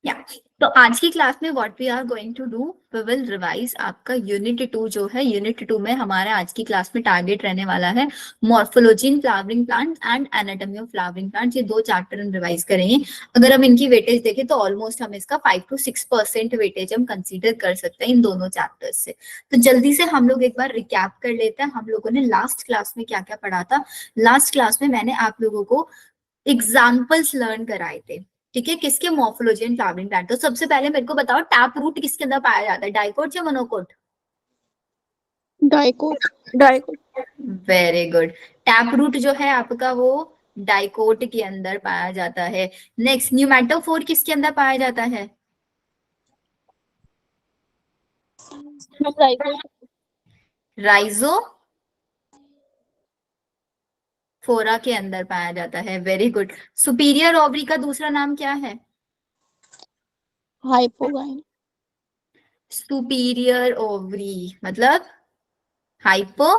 या तो आज की क्लास में what we are going to do, we will revise आपका यूनिट 2 जो है। यूनिट 2 में हमारे आज की क्लास में टारगेट रहने वाला है morphology in flowering plants and anatomy of flowering plants. ये दो चैप्टर हम रिवाइज करेंगे। अगर हम इनकी वेटेज देखें तो ऑलमोस्ट हम इसका 5 to 6% वेटेज हम कंसीडर कर सकते हैं इन दोनों चैप्टर्स से। तो जल्दी से हम लोग एक बार रिकैप कर लेते हैं, हम लोगों ने लास्ट क्लास में क्या क्या पढ़ा था। लास्ट क्लास में मैंने आप लोगों को एग्जाम्पल्स लर्न कराए थे, ठीक है, किसके? Morphology and flowering plant. तो सबसे पहले मेरे को बताओ, टैप रूट किसके अंदर पाया जाता है, डाइकोट या monocot? Dicot. Dicot. Very good. Tap root जो है आपका वो डाइकोट के अंदर पाया जाता है। नेक्स्ट, न्यूमेटोफोर किसके अंदर पाया जाता है? डाइकोट। राइजो फोरा के अंदर पाया जाता है। Very good. सुपीरियर ओवरी का दूसरा नाम क्या है? हाइपोगाइन। सुपीरियर ओवरी मतलब हाइपो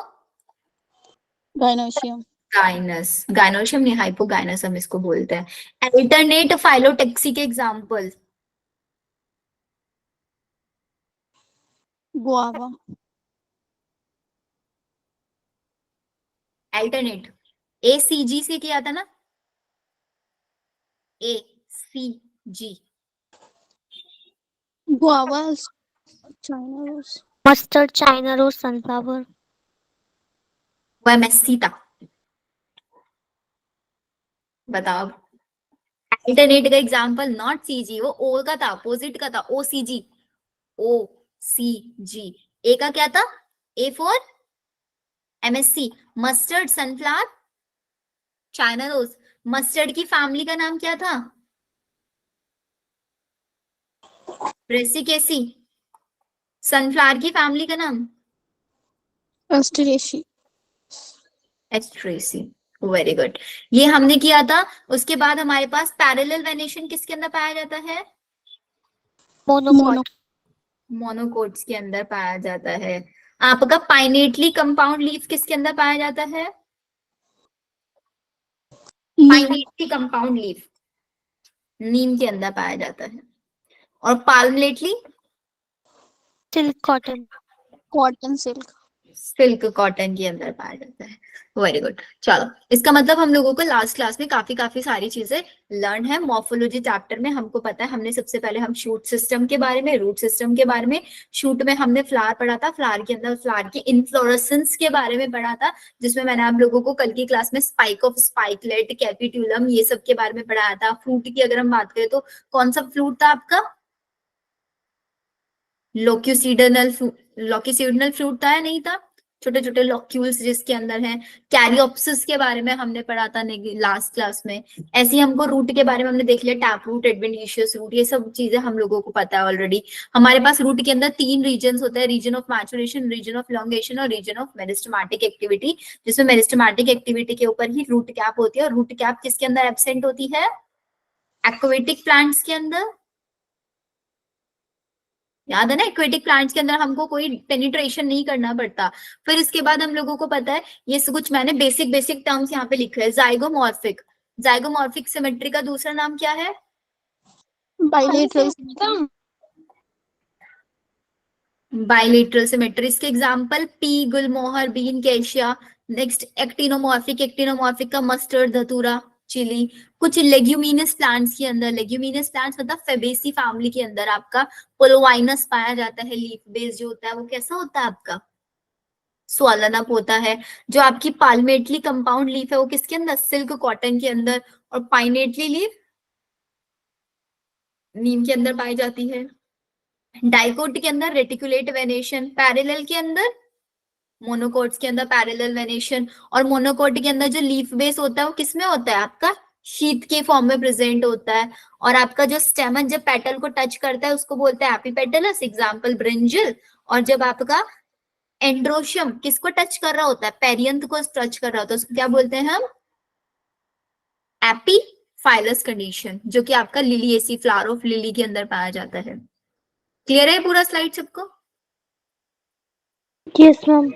गाइनोशियम। गाइनस, गाइनोशियम नहीं, हाइपोगाइनस हम इसको बोलते हैं। अल्टरनेट फाइलोटेक्सी के एग्जांपल? गुआवा। अल्टरनेट ACG से किया था ना, ACG। Guava. China rose. Mustard, China rose, sunflower. वह मेस्सी था। बताओ अल्टरनेट का एग्जांपल, नॉट CG, वो ओ का था, अपोजिट का था, OCG। OCG। ए का क्या था? A for MSC। Mustard, sunflower, China rose. मस्टर्ड की फैमिली का नाम क्या था? ब्रेसिकेसी। सनफ्लावर की फैमिली का नाम? एस्टरेशी। एस्ट्रेसी। वेरी गुड, ये हमने किया था। उसके बाद हमारे पास पैरेलल वेनेशन किसके अंदर पाया जाता है? मोनो। मोनोकॉट। मोनोकोट्स के अंदर पाया जाता है। आपका पाइनेटली कंपाउंड लीफ किसके अंदर पाया जाता है? पाइनेटली कंपाउंड लीफ नीम के अंदर पाया जाता है। और पाल्मलेटली silk cotton. Cotton silk. Silk cotton के अंदर पाया जाता है। Very good. चलो, इसका मतलब हम लोगों को लास्ट क्लास में काफी काफी सारी चीजें लर्न है। मॉर्फोलॉजी चैप्टर में हमको पता है, हमने सबसे पहले हम शूट सिस्टम के बारे में, रूट सिस्टम के बारे में, शूट में हमने फ्लावर पढ़ा था, फ्लावर के अंदर फ्लावर की इन्फ्लोरेसेंस के बारे में पढ़ा था, जिसमें मैंने आप लोगों को कल की क्लास में स्पाइक ऑफ स्पाइकलेट, कैपिट्यूलम, ये सब के बारे में पढ़ाया था। फ्रूट की अगर हम बात करें तो कौन सा फ्रूट था आपका? लोक्यूसिडनल लॉक्यूसिडनल फ्रूट था या नहीं था? छोटे छोटे लॉक्यूल्स जिसके अंदर हैं। कैरियोप्सिस के बारे में हमने पढ़ा था लास्ट क्लास में। ऐसे ही हमको रूट के बारे में हमने देख लिया, टैप रूट, एडवेंटिशियस रूट, ये सब चीजें हम लोगों को पता है ऑलरेडी। हमारे पास रूट के अंदर 3 रीजन होते हैं, region of maturation, region of elongation और रीजन ऑफ मेरिस्टेमेटिक एक्टिविटी, जिसमें मेरिस्टेमेटिक एक्टिविटी के ऊपर ही रूट कैप होती है। और रूट कैप किसके अंदर एब्सेंट होती है? एक्वेटिक प्लांट्स के अंदर। याद है ना, एक्वेटिक प्लांट्स के अंदर हमको कोई पेनिट्रेशन नहीं करना पड़ता। फिर इसके बाद हम लोगों को पता है, ये कुछ मैंने बेसिक बेसिक टर्म्स यहाँ पे लिखे हैं। जाइगोमॉर्फिक, जाइगोमॉर्फिक सिमेट्री का दूसरा नाम क्या है? बाइलेटरल। Bilateral symmetry. इसके एग्जांपल पी, गुलमोहर, bean, cassia. Next, actinomorphic, actinomorphic का मस्टर्ड, धतूरा, चिली। कुछ लेग्यूमिनस प्लांट्स के अंदर, लेग्यूमिनस प्लांट्स मतलब फेबेसी फैमिली के अंदर आपका पोलोवाइनस पाया जाता है। लीफ बेस जो होता है वो कैसा होता है आपका? स्वॉलन अप होता है। जो आपकी पाल्मेटली कंपाउंड लीफ है वो किसके अंदर? सिल्क कॉटन के अंदर। और पाइनेटली लीफ नीम के अंदर पाई जाती है। डाइकोट के अंदर रेटिकुलेट वेनेशन, पैरेलल के अंदर, मोनोकोट्स के अंदर पैरेलल वेनेशन। और मोनोकोट के अंदर जो लीफ बेस होता है वो किसमें होता है आपका? शीत के फॉर्म में प्रेजेंट होता है। और आपका जो स्टेमन जब पेटल को टच करता है उसको बोलते हैं एपिपेटलस, एग्जाम्पल ब्रिंजल। और जब आपका एंड्रोशियम किसको टच कर रहा होता है? पेरियंथ को टच कर रहा होता है, उसको क्या बोलते हैं हम? एपीफाइलस कंडीशन, जो कि आपका लिलिएसी, फ्लावर ऑफ लिली के अंदर पाया जाता है। क्लियर है पूरा स्लाइड सबको? Yes ma'am.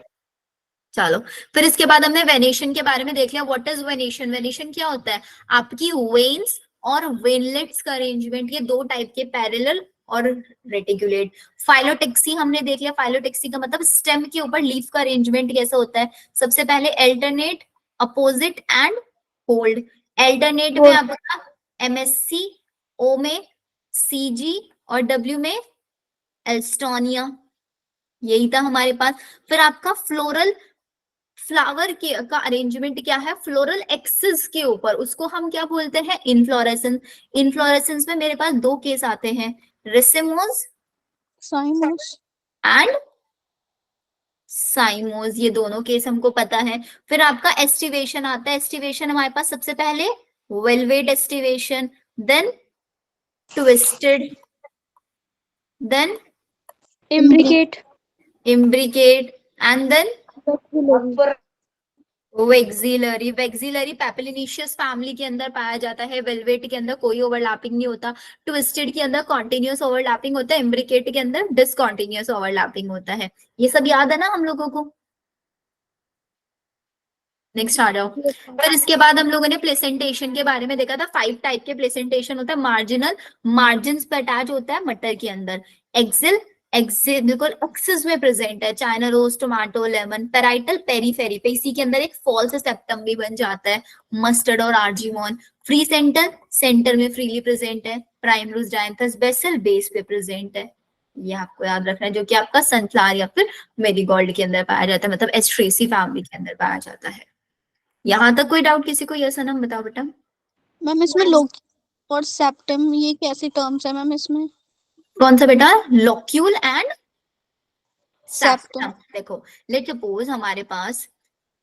चलो, फिर इसके बाद हमने वेनेशन के बारे में देख लिया। What is venation? वेनेशन क्या होता है? आपकी वेन्स और वेनलेट्स का अरेंजमेंट, ये दो टाइप के, पैरेलल और रेटिकुलेट। फाइलोटेक्सी हमने देख लिया, फाइलोटेक्सी का मतलब स्टेम के ऊपर लीफ का अरेंजमेंट कैसे होता है। सबसे पहले alternate, opposite and hold. Alternate में आपका MSC, O में CG और W में एल्स्टोनिया, यही था हमारे पास। फिर आपका फ्लोरल, फ्लावर के का अरेंजमेंट क्या है, फ्लोरल एक्सिस के ऊपर, उसको हम क्या बोलते हैं, इनफ्लोरेसेंस। इनफ्लोरेसेंस में मेरे पास दो केस आते हैं, रेसिमोस साइमोस। एंड साइमोस, ये दोनों केस हमको पता है। फिर आपका एस्टिवेशन आता है, एस्टिवेशन हमारे पास सबसे पहले valvate aestivation, then twisted, then Imbricate. imbricate and then vexillary. Vexillary papilionaceous family के अंदर पाया जाता है, वेलवेट के अंदर कोई ओवरलैपिंग नहीं होता, ट्विस्टेड के अंदर कॉन्टिन्यूअस ओवरलैपिंग होता है, इम्ब्रिकेट के अंदर डिसकॉन्टिन्यूअस ओवरलैपिंग होता है। ये सब याद है ना हम लोगों को। नेक्स्ट आ जाओ। फिर इसके बाद हम लोगों ने प्लेसेंटेशन के बारे में देखा था, 5 टाइप के प्लेसेंटेशन होता है। मार्जिनल, मार्जिन पे अटैच होता है मटर के अंदर। एक्सिल, एक्सिल बिल्कुल एक्सिस में प्रेजेंट है, China rose, tomato, lemon. Parietal, periphery पे, इसी के अंदर एक फॉल्स सेप्टम भी बन जाता है, मस्टर्ड और आर्जिमोन। फ्री सेंटर, सेंटर में फ्रीली प्रेजेंट है। प्राइमरूस, डायंथस, बेसल बेस पे प्रेजेंट है, ये आपको याद रखना है, जो कि आपका सनफ्लावर या फिर मेरीगोल्ड के अंदर पाया जाता है, मतलब एस्ट्रेसी फैमिली के अंदर पाया जाता है। यहाँ तक कोई डाउट किसी को? यस सनम बताओ बेटा। मैम इसमें लोकी और सेप्टम ये कैसी टर्म्स है मैम इसमें? कौन सा बेटा? Locule and septum. सेप्टम। देखो, लेट सपोज हमारे पास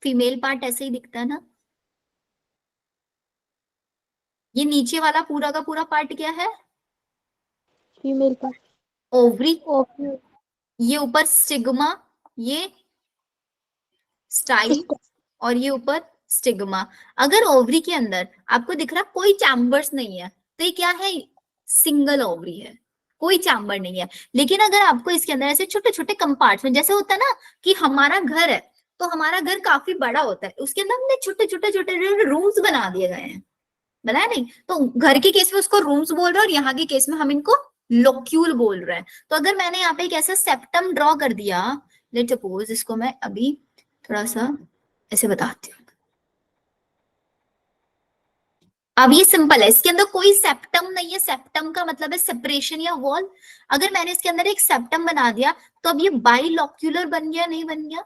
फीमेल पार्ट ऐसे ही दिखता है ना, ये नीचे वाला पूरा का पूरा पार्ट क्या है? Female part. ओवरी। Okay. ये ऊपर स्टिग्मा, ये स्टाइल, और ये ऊपर स्टिग्मा। अगर ओवरी के अंदर आपको दिख रहा कोई चैम्बर्स नहीं है, तो ये क्या है? सिंगल ओवरी है, कोई चैम्बर नहीं है। लेकिन अगर आपको इसके अंदर ऐसे छोटे छोटे कंपार्टमेंट, जैसे होता है ना कि हमारा घर है, तो हमारा घर काफी बड़ा होता है, उसके अंदर हमने छोटे छोटे छोटे रूम्स बना दिए गए हैं, बनाया नहीं? तो घर के केस में उसको रूम्स बोल रहे हैं, और यहाँ के केस में हम इनको लोक्यूल बोल रहे हैं। तो अगर मैंने यहाँ पे एक ऐसा सेप्टम ड्रॉ कर दिया, लेट सपोज, इसको मैं अभी थोड़ा सा ऐसे बताती हूँ। अब ये सिंपल है, इसके अंदर कोई सेप्टम नहीं है, सेप्टम का मतलब है सेपरेशन या वॉल। अगर मैंने इसके अंदर एक सेप्टम बना दिया, तो अब ये बाइलॉक्यूलर बन गया, नहीं बन गया?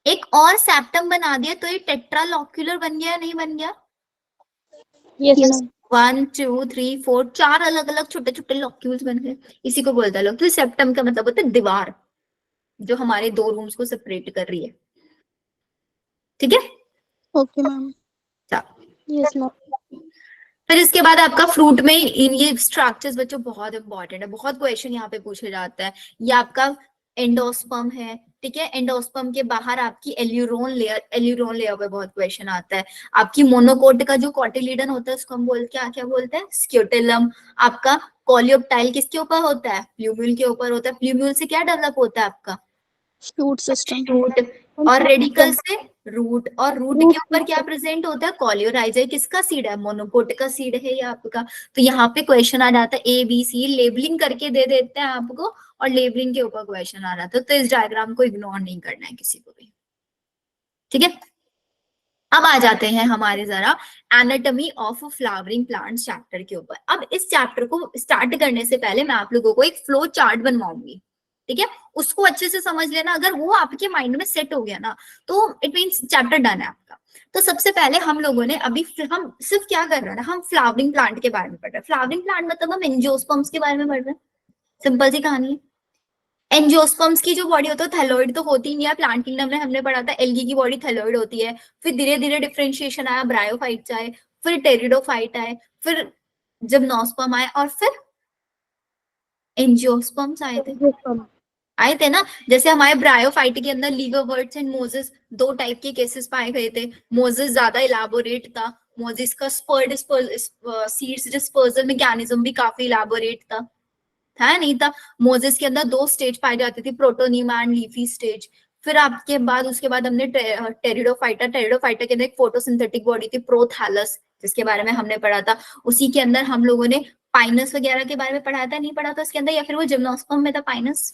एक और सेप्टम बना दिया तो ये टेट्रालॉक्यूलर बन गया, नहीं बन गया? Yes, ma'am. 1 2 3 4, 4 अलग अलग छोटे छोटे लॉक्यूल्स बन गए, इसी को बोलता है लॉक्यूल। सेप्टम का मतलब होता है दीवार, जो हमारे दो रूम्स को सेपरेट कर रही है। ठीक है? Okay ma'am. Yes, ma'am. फिर इसके बाद आपका फ्रूट में इन ये स्ट्रक्चर्स बच्चों बहुत इंपॉर्टेंट है, बहुत क्वेश्चन यहाँ पे पूछे जाता है। ये आपका एंडोस्पर्म है, ठीक है? एंडोस्पर्म के बाहर आपकी एल्यूरोन लेयर, एल्यूरोन लेयर पे बहुत क्वेश्चन आता है। आपकी मोनोकोट का जो कॉटिलीडन होता है, उसको हम क्या क्या बोलते हैं? स्क्यूटेलम। आपका कॉलियोप्टाइल किसके ऊपर होता है? प्लूम्यूल के ऊपर होता है। प्लूम्यूल से क्या डेवलप होता है आपका? Shoot system. रूट, और रेडिकल से रूट, और रूट के ऊपर क्या प्रेजेंट होता है? कॉलियोराइजर। किसका सीड है? मोनोकोट का सीड है ये आपका। तो यहाँ पे क्वेश्चन आ जाता है ABC, लेबलिंग करके दे देते हैं आपको, और लेबलिंग के ऊपर क्वेश्चन आ जाता है। तो इस डायग्राम को इग्नोर नहीं करना है किसी को भी, ठीक है? अब आ जाते हैं हमारे जरा anatomy of flowering plants chapter के ऊपर। अब इस चैप्टर को स्टार्ट करने से पहले मैं आप लोगों को एक फ्लो चार्ट बनवाऊंगी, ठीक है? उसको अच्छे से समझ लेना, अगर वो आपके माइंड में सेट हो गया ना, तो इट मीन्स चैप्टर डन है आपका। तो सबसे पहले हम लोगों ने अभी हम सिर्फ क्या कर रहे हैं, हम फ्लावरिंग प्लांट के बारे में पढ़ रहे हैं। फ्लावरिंग प्लांट मतलब हम एंजियोस्पर्म्स के बारे में पढ़ रहे हैं, सिंपल सी कहानी है। एंजियोस्पर्म्स की जो बॉडी होता है, थैलोइड तो होती नहीं है। प्लांट किंगडम में हमने पढ़ा था एल्गी की बॉडी थैलोइड होती है। फिर धीरे धीरे डिफरेंशिएशन आया, ब्रायोफाइट्स आए, फिर टेरिडोफाइट आए, फिर जब नॉस्पर्म आए, और फिर एंजियोस्पर्म्स आए थे ना। जैसे हमारे ब्रायोफाइट के अंदर लीवरवर्ट्स एंड मोजेस, दो टाइप के केसेस पाए गए थे। मोजेस ज्यादा इलाबोरेट था, मोजेस का स्पर्ड सीड्स डिस्पर्सल मैकेनिज्म भी काफी इलाबोरेट था, है नहीं था? मोजेस के अंदर दो स्टेज पाई जाती थी, प्रोटोनीमा एंड लीफी स्टेज। फिर आपके बाद उसके बाद हमने टेरिडोफाइटा, टेरिडोफाइटा के अंदर एक फोटोसिंथेटिक बॉडी थी, प्रोथैलस, जिसके बारे में हमने पढ़ा था, उसी के अंदर हम लोगों ने पाइनस वगैरह के बारे में पढ़ा था, नहीं पढ़ा था उसके अंदर, या फिर वो जिम्नोस्पर्म में था पाइनस?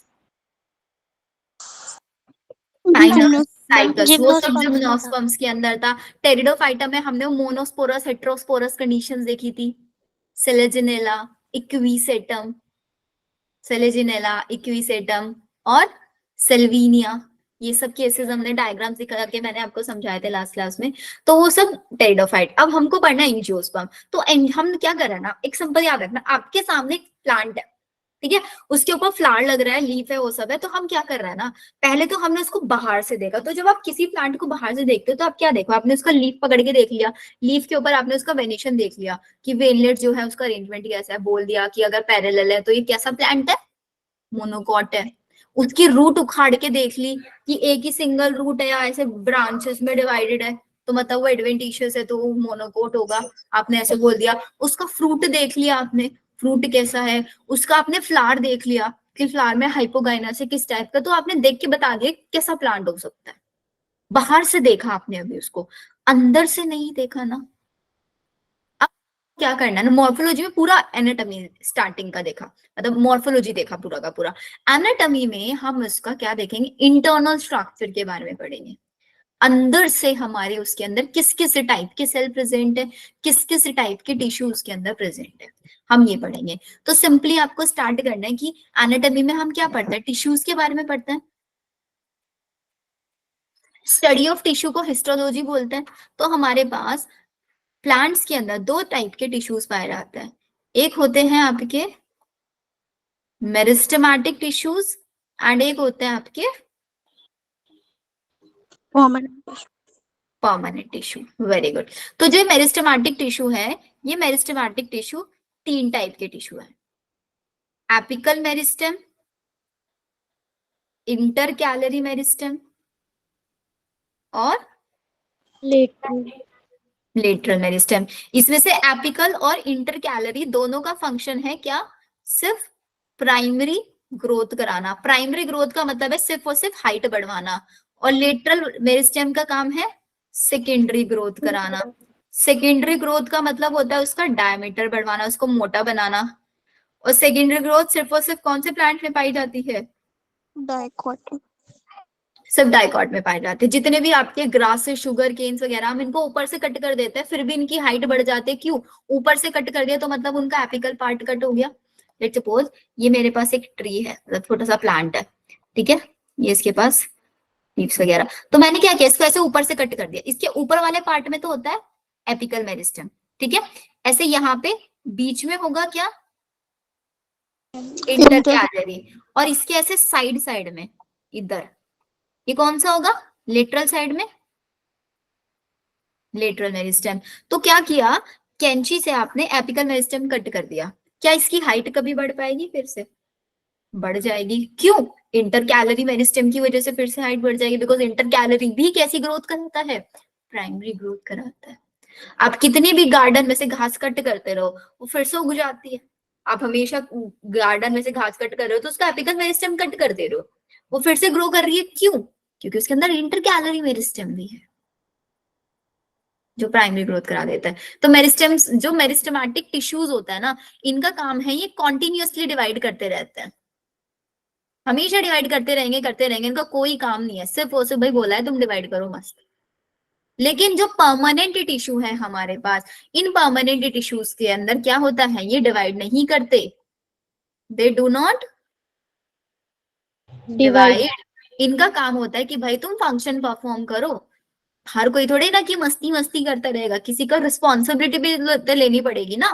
पाइनस साइकस वो सब जिम्नोस्पर्म्स में था। जिम्नोस्पर्म्स के अंदर था। टेरिडोफाइटा में हमने मोनोस्पोरस हेटेरोस्पोरस कंडीशंस देखी थी। सेलेजिनेला, इक्विसेटम, सेलेजिनेला, इक्विसेटम और सेल्विनिया, ये सब केसेस हमने डायग्राम्स दिखा के मैंने आपको समझाए थे लास्ट क्लास में। तो वो सब टेरिडोफाइट। अब हमको पढ़ना है एंजियोस्पर्म। तो हम क्या कर रहे हैं ना, एक सिंपल याद रखना, आपके सामने एक प्लांट है, ठीक है, उसके ऊपर फ्लावर लग रहा है, लीफ है, वो सब है। तो हम क्या कर रहे हैं ना, पहले तो हमने उसको बाहर से देखा। तो जब आप किसी प्लांट को बाहर से देखते हो तो आप क्या देखो, आपने उसका लीफ पकड़ के देख लिया, लीफ के ऊपर आपने उसका वेनेशन देख लिया कि वेनलेट जो है उसका अरेंजमेंट कैसा है, बोल दिया कि अगर पैरेलल है तो ये कैसा प्लांट है, मोनोकॉट है। उसकी रूट उखाड़ के देख ली कि एक ही सिंगल रूट है या ऐसे ब्रांचेस में डिवाइडेड है, तो मतलब वो एडवेंटिशियस है, तो वो मोनोकोट होगा, आपने ऐसे बोल दिया। उसका फ्रूट देख लिया आपने, फ्रूट कैसा है, उसका आपने फ्लावर देख लिया कि फ्लावर में हाइपोगाइनस है किस टाइप का, तो आपने देख के बता दिया कैसा प्लांट हो सकता है। बाहर से देखा आपने अभी उसको, अंदर से नहीं देखा ना। अब क्या करना है ना, मॉर्फोलॉजी में पूरा एनाटॉमी स्टार्टिंग का देखा, मतलब मॉर्फोलॉजी देखा पूरा का पूरा। एनाटॉमी में हम उसका क्या देखेंगे, इंटरनल स्ट्रक्चर के बारे में पढ़ेंगे। अंदर से हमारे उसके अंदर किस किस टाइप के सेल प्रेजेंट है, किस किस टाइप के टिश्यू उसके अंदर प्रेजेंट है, हम ये पढ़ेंगे। तो सिंपली आपको स्टार्ट करना है कि एनाटॉमी में हम क्या पढ़ते हैं, टिश्यूज के बारे में पढ़ते हैं। स्टडी ऑफ टिश्यू को हिस्टोलॉजी बोलते हैं। तो हमारे पास प्लांट्स के अंदर दो टाइप के टिश्यूज पाए जाते हैं। एक होते हैं आपके मेरिस्टेमेटिक टिश्यूज एंड एक होते हैं आपके परमानेंट टिश्यू। Very good. तो जो मेरिस्टेमेटिक टिश्यू है, ये मेरिस्टेमेटिक टिश्यू तीन टाइप के टिश्यू है, apical meristem, inter calorie meristem और लेटरल मेरिस्टेम। इसमें से एपिकल और इंटर कैलरी दोनों का फंक्शन है क्या, सिर्फ प्राइमरी ग्रोथ कराना। प्राइमरी ग्रोथ का मतलब है सिर्फ और सिर्फ हाइट बढ़वाना, और लेटरल मेरिस्टेम का काम है सेकेंडरी ग्रोथ कराना। सेकेंडरी ग्रोथ का मतलब होता है उसका डायमीटर बढ़वाना, उसको मोटा बनाना। और सेकेंडरी ग्रोथ सिर्फ और सिर्फ कौन से प्लांट में पाई जाती है, डाइकोट। सब डाइकॉट में पाए जाते हैं। जितने भी आपके ग्रास, शुगर केन्स वगैरह, हम इनको ऊपर से कट कर देते हैं, फिर भी इनकी हाइट बढ़ जाती है। क्यों, ऊपर से कट कर दिया तो मतलब उनका एपिकल पार्ट कट हो गया। लेट्स सपोज ये मेरे पास एक ट्री है, मतलब छोटा सा प्लांट है, ठीक है, ये इसके पास लीव्स वगैरह, तो मैंने क्या किया, इसको ऐसे ऊपर से कट कर दिया। इसके ऊपर वाले पार्ट में तो होता है एपिकल मेरिस्टेम, ठीक है, ऐसे यहाँ पे बीच में होगा क्या, इंटर कैलरी, और इसके ऐसे साइड साइड में इधर ये कौन सा होगा, लेटरल साइड में लेटरल मेरिस्टेम। तो क्या किया, कैंची से आपने एपिकल मेरिस्टेम कट कर दिया, क्या इसकी हाइट कभी बढ़ पाएगी, फिर से बढ़ जाएगी। क्यों, इंटर कैलरी मेरिस्टेम की वजह से फिर से हाइट बढ़ जाएगी, बिकॉज इंटर कैलरी भी कैसी ग्रोथ कराता है, प्राइमरी ग्रोथ कराता है। आप कितनी भी गार्डन में से घास कट करते रहो वो फिर से उग जाती है। आप हमेशा गार्डन में से घास कट कर रहे हो तो उसका एपिकल मेरिस्टेम कट कर दे रहे हो, वो फिर से ग्रो कर रही है। क्यों, क्योंकि उसके अंदर इंटर कैलरी मेरिस्टेम भी है जो प्राइमरी ग्रोथ करा देता है। तो मेरिस्टेम्स, जो मेरिस्टेमेटिक टिश्यूज होता है ना, इनका काम है ये कॉन्टिन्यूअसली डिवाइड करते रहते हैं, हमेशा डिवाइड करते रहेंगे, इनका कोई काम नहीं है, सिर्फ वो सिर्फ भाई बोला है तुम डिवाइड करो मस्त। लेकिन जो परमानेंट टिश्यू है हमारे पास, इन परमानेंट टिश्यूज के अंदर क्या होता है, ये डिवाइड नहीं करते, दे डू नॉट डिवाइड। इनका काम होता है कि भाई तुम फंक्शन परफॉर्म करो। हर कोई थोड़ी ना कि मस्ती मस्ती करता रहेगा, किसी का रिस्पॉन्सिबिलिटी भी तो लेनी पड़ेगी ना।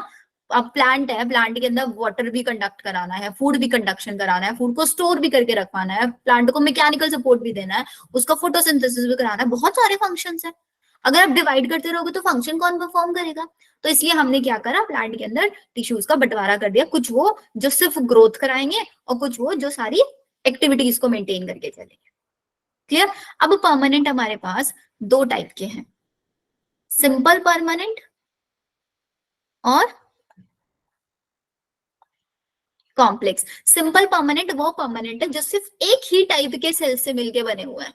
अब प्लांट है, प्लांट के अंदर वाटर भी कंडक्ट कराना है, फूड भी कंडक्शन कराना है, फूड को स्टोर भी करके रखवाना है, प्लांट को मैकेनिकल सपोर्ट भी देना है, उसका फोटोसिंथेसिस भी कराना है, बहुत सारे फंक्शंस है। अगर आप डिवाइड करते रहोगे तो फंक्शन कौन परफॉर्म करेगा। तो इसलिए हमने क्या करा, प्लांट के अंदर टिश्यूज का बंटवारा कर दिया, कुछ वो जो सिर्फ ग्रोथ कराएंगे और कुछ वो जो सारी एक्टिविटीज को मेंटेन करके चलेंगे। क्लियर। अब परमानेंट हमारे पास दो टाइप के हैं, सिंपल परमानेंट और कॉम्प्लेक्स। सिंपल परमानेंट वो परमानेंट है जो सिर्फ एक ही टाइप के सेल से मिलके बने हुए हैं,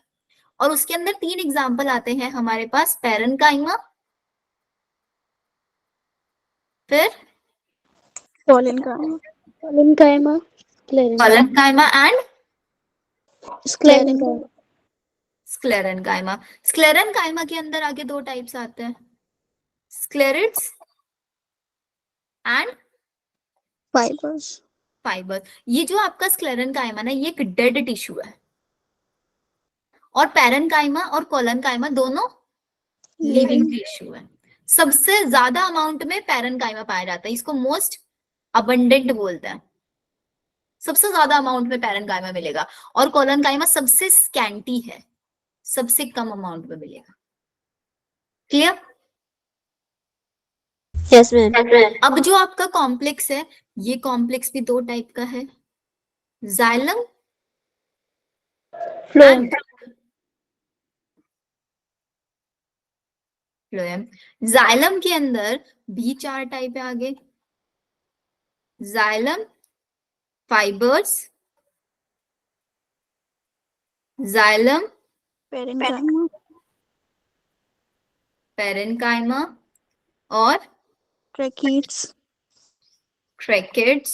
और उसके अंदर तीन एग्जांपल आते हैं हमारे पास, पैरेन्काइमा, फिर Parenchyma. Parenchyma. Sclerenchyma. Collenchyma and Sclerenchyma. Sclerenchyma. Sclerenchyma के अंदर आगे दो टाइप्स आते हैं, स्क्लेरिड्स एंड Fibers. फाइबर। ये जो आपका स्क्लेरेनकाइमा ना, ये एक डेड टिश्यू है, और पैरेनकाइमा और कोलनकाइमा दोनों लिविंग Living. टिश्यू है। सबसे ज्यादा अमाउंट में पैरेनकाइमा पाया जाता है, इसको मोस्ट अबंडेंट बोलते हैं। सबसे ज्यादा अमाउंट में पैरेनकाइमा मिलेगा, और कोलनकाइमा सबसे स्कैंटी है, सबसे कम अमाउंट में मिलेगा। क्लियर? Yes, ma'am. अब जो आपका कॉम्प्लेक्स है, ये कॉम्प्लेक्स भी दो टाइप का है, xylem Phloem. And phloem. Xylem के अंदर भी चार टाइप है आगे, xylem, fibres, xylem, Parenchyma. Parenchyma और Tracheids. Tracheids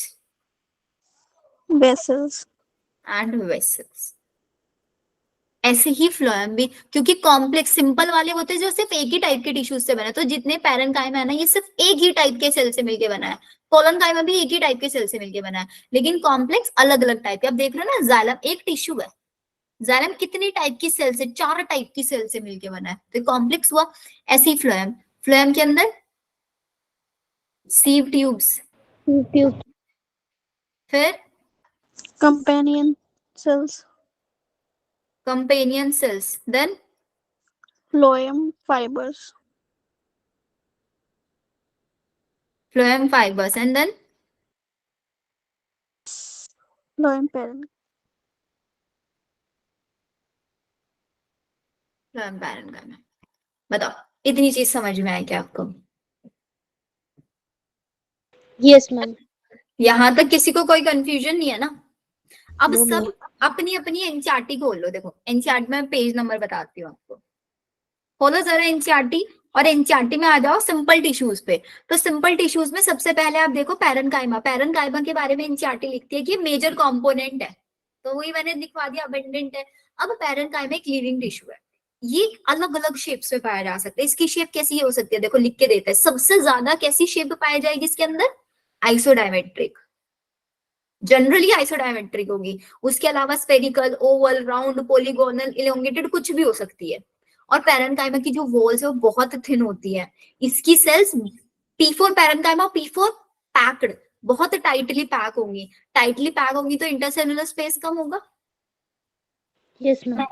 Vessels. And vessels. ऐसे ही फ्लोएम भी, क्योंकि कॉम्प्लेक्स सिंपल वाले होते हैं जो सिर्फ एक ही टाइप के टिश्यूज से बना है, तो जितने पैरेनकाइमा है ना, ये सिर्फ एक ही टाइप के सेल से मिलके बना है। कोलनकाइमा भी एक ही टाइप के सेल से मिलके बना है, लेकिन कॉम्प्लेक्स अलग अलग टाइप के। अब देख रहे हो ना, जाइलम एक टिश्यू है, जाइलम कितनी टाइप की सेल से, चार टाइप की सेल से मिलके बना है, तो कॉम्प्लेक्स हुआ। ऐसे ही फ्लोएम, फ्लोएम के अंदर सीव ट्यूब्स, Tube. फिर Companion cells. Companion cells, then Phloem fibers. Phloem fibres, and then Phloem parent. Phloem parenchyma. बताओ, इतनी चीज समझ में आई क्या आपको? Yes, ma'am. यहां तक किसी को कोई कंफ्यूजन नहीं है ना? अब No, सब अपनी अपनी एनसीईआरटी खोल लो। देखो एनसीईआरटी में पेज नंबर बताती हूँ आपको, खोलो जरा एनसीईआरटी, और एनसीईआरटी में आ जाओ सिंपल टिश्यूज पे। तो सिंपल टिश्यूज में सबसे पहले आप देखो पैरेनकाइमा। पैरेनकाइमा के बारे में एनसीईआरटी लिखती है कि मेजर कंपोनेंट है, तो वही मैंने लिखवा दिया, अबंडेंट है। अब पैरेनकाइमा एक लिविंग टिश्यू है, ये अलग अलग शेप्स में पाया जा सकता है। इसकी शेप कैसी हो सकती है, देखो लिख के देता है। सबसे ज्यादा कैसी शेप पाई जाएगी इसके अंदर, आइसोडायमेट्रिक, जनरली आइसोडायमेट्रिक होगी। उसके अलावा spherical, Oval, round, polygonal, elongated कुछ भी हो सकती है। और पैरेनकाइमा की जो वॉल्स है वो बहुत थिन होती है। इसकी cells P4 parenchyma, P4 packed, बहुत टाइटली पैक होंगी। टाइटली पैक होंगी तो इंटरसेलुलर स्पेस कम होगा, Yes, ma'am.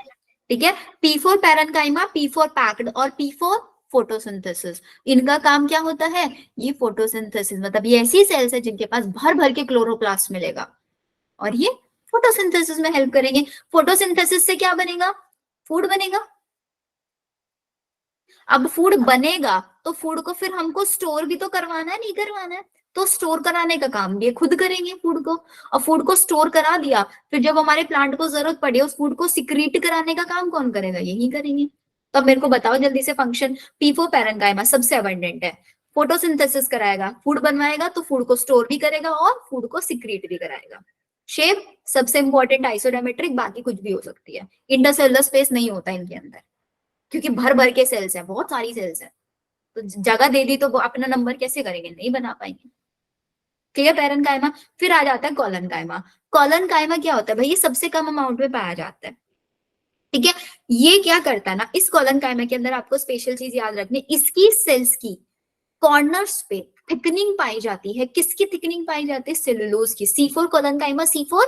ठीक है। P4 पैरेनकाइमा, P4 पैक्ड, और P4 फोटोसिंथेसिस। इनका काम क्या होता है, ये फोटोसिंथेसिस, मतलब ये ऐसी सेल्स है जिनके पास भर भर के क्लोरोप्लास्ट मिलेगा, और ये फोटोसिंथेसिस में हेल्प करेंगे। फोटोसिंथेसिस से क्या बनेगा, फूड बनेगा। अब फूड बनेगा तो फूड को फिर हमको स्टोर भी तो करवाना है, नहीं करवाना है? तो स्टोर कराने का काम भी खुद करेंगे फूड को, और फूड को स्टोर करा दिया, फिर जब हमारे प्लांट को जरूरत पड़े उस फूड को सिक्रीट कराने का काम कौन करेगा, यही करेंगे। तो अब मेरे को बताओ जल्दी से फंक्शन। P4 पैरेनकाइमा सबसे अबंडेंट है, फोटोसिंथेसिस कराएगा, फूड बनवाएगा, तो फूड को स्टोर भी करेगा और फूड को सिक्रीट भी कराएगा। शेप सबसे इंपॉर्टेंट आइसोडायमेट्रिक, बाकी कुछ भी हो सकती है। इंटरसेलुलर स्पेस नहीं होता इनके अंदर, क्योंकि भर भर के सेल्स हैं, बहुत सारी सेल्स हैं, तो जगह दे दी तो वो अपना नंबर कैसे करेंगे, नहीं बना पाएंगे। Clear parenchyma. फिर आ जाता है कॉलनकाइमा। कॉलनकाइमा क्या होता है भाई, ये सबसे कम अमाउंट में पाया जाता है, ठीक है। ये क्या करता है ना, इस कॉलनकाइमा के अंदर आपको स्पेशल चीज याद रखनी, इसकी सेल्स की कॉर्नर्स पे थिकनिंग पाई जाती है। किसकी थिकनिंग पाई जाती है, सेलुलोज की। C4 collenchyma, C4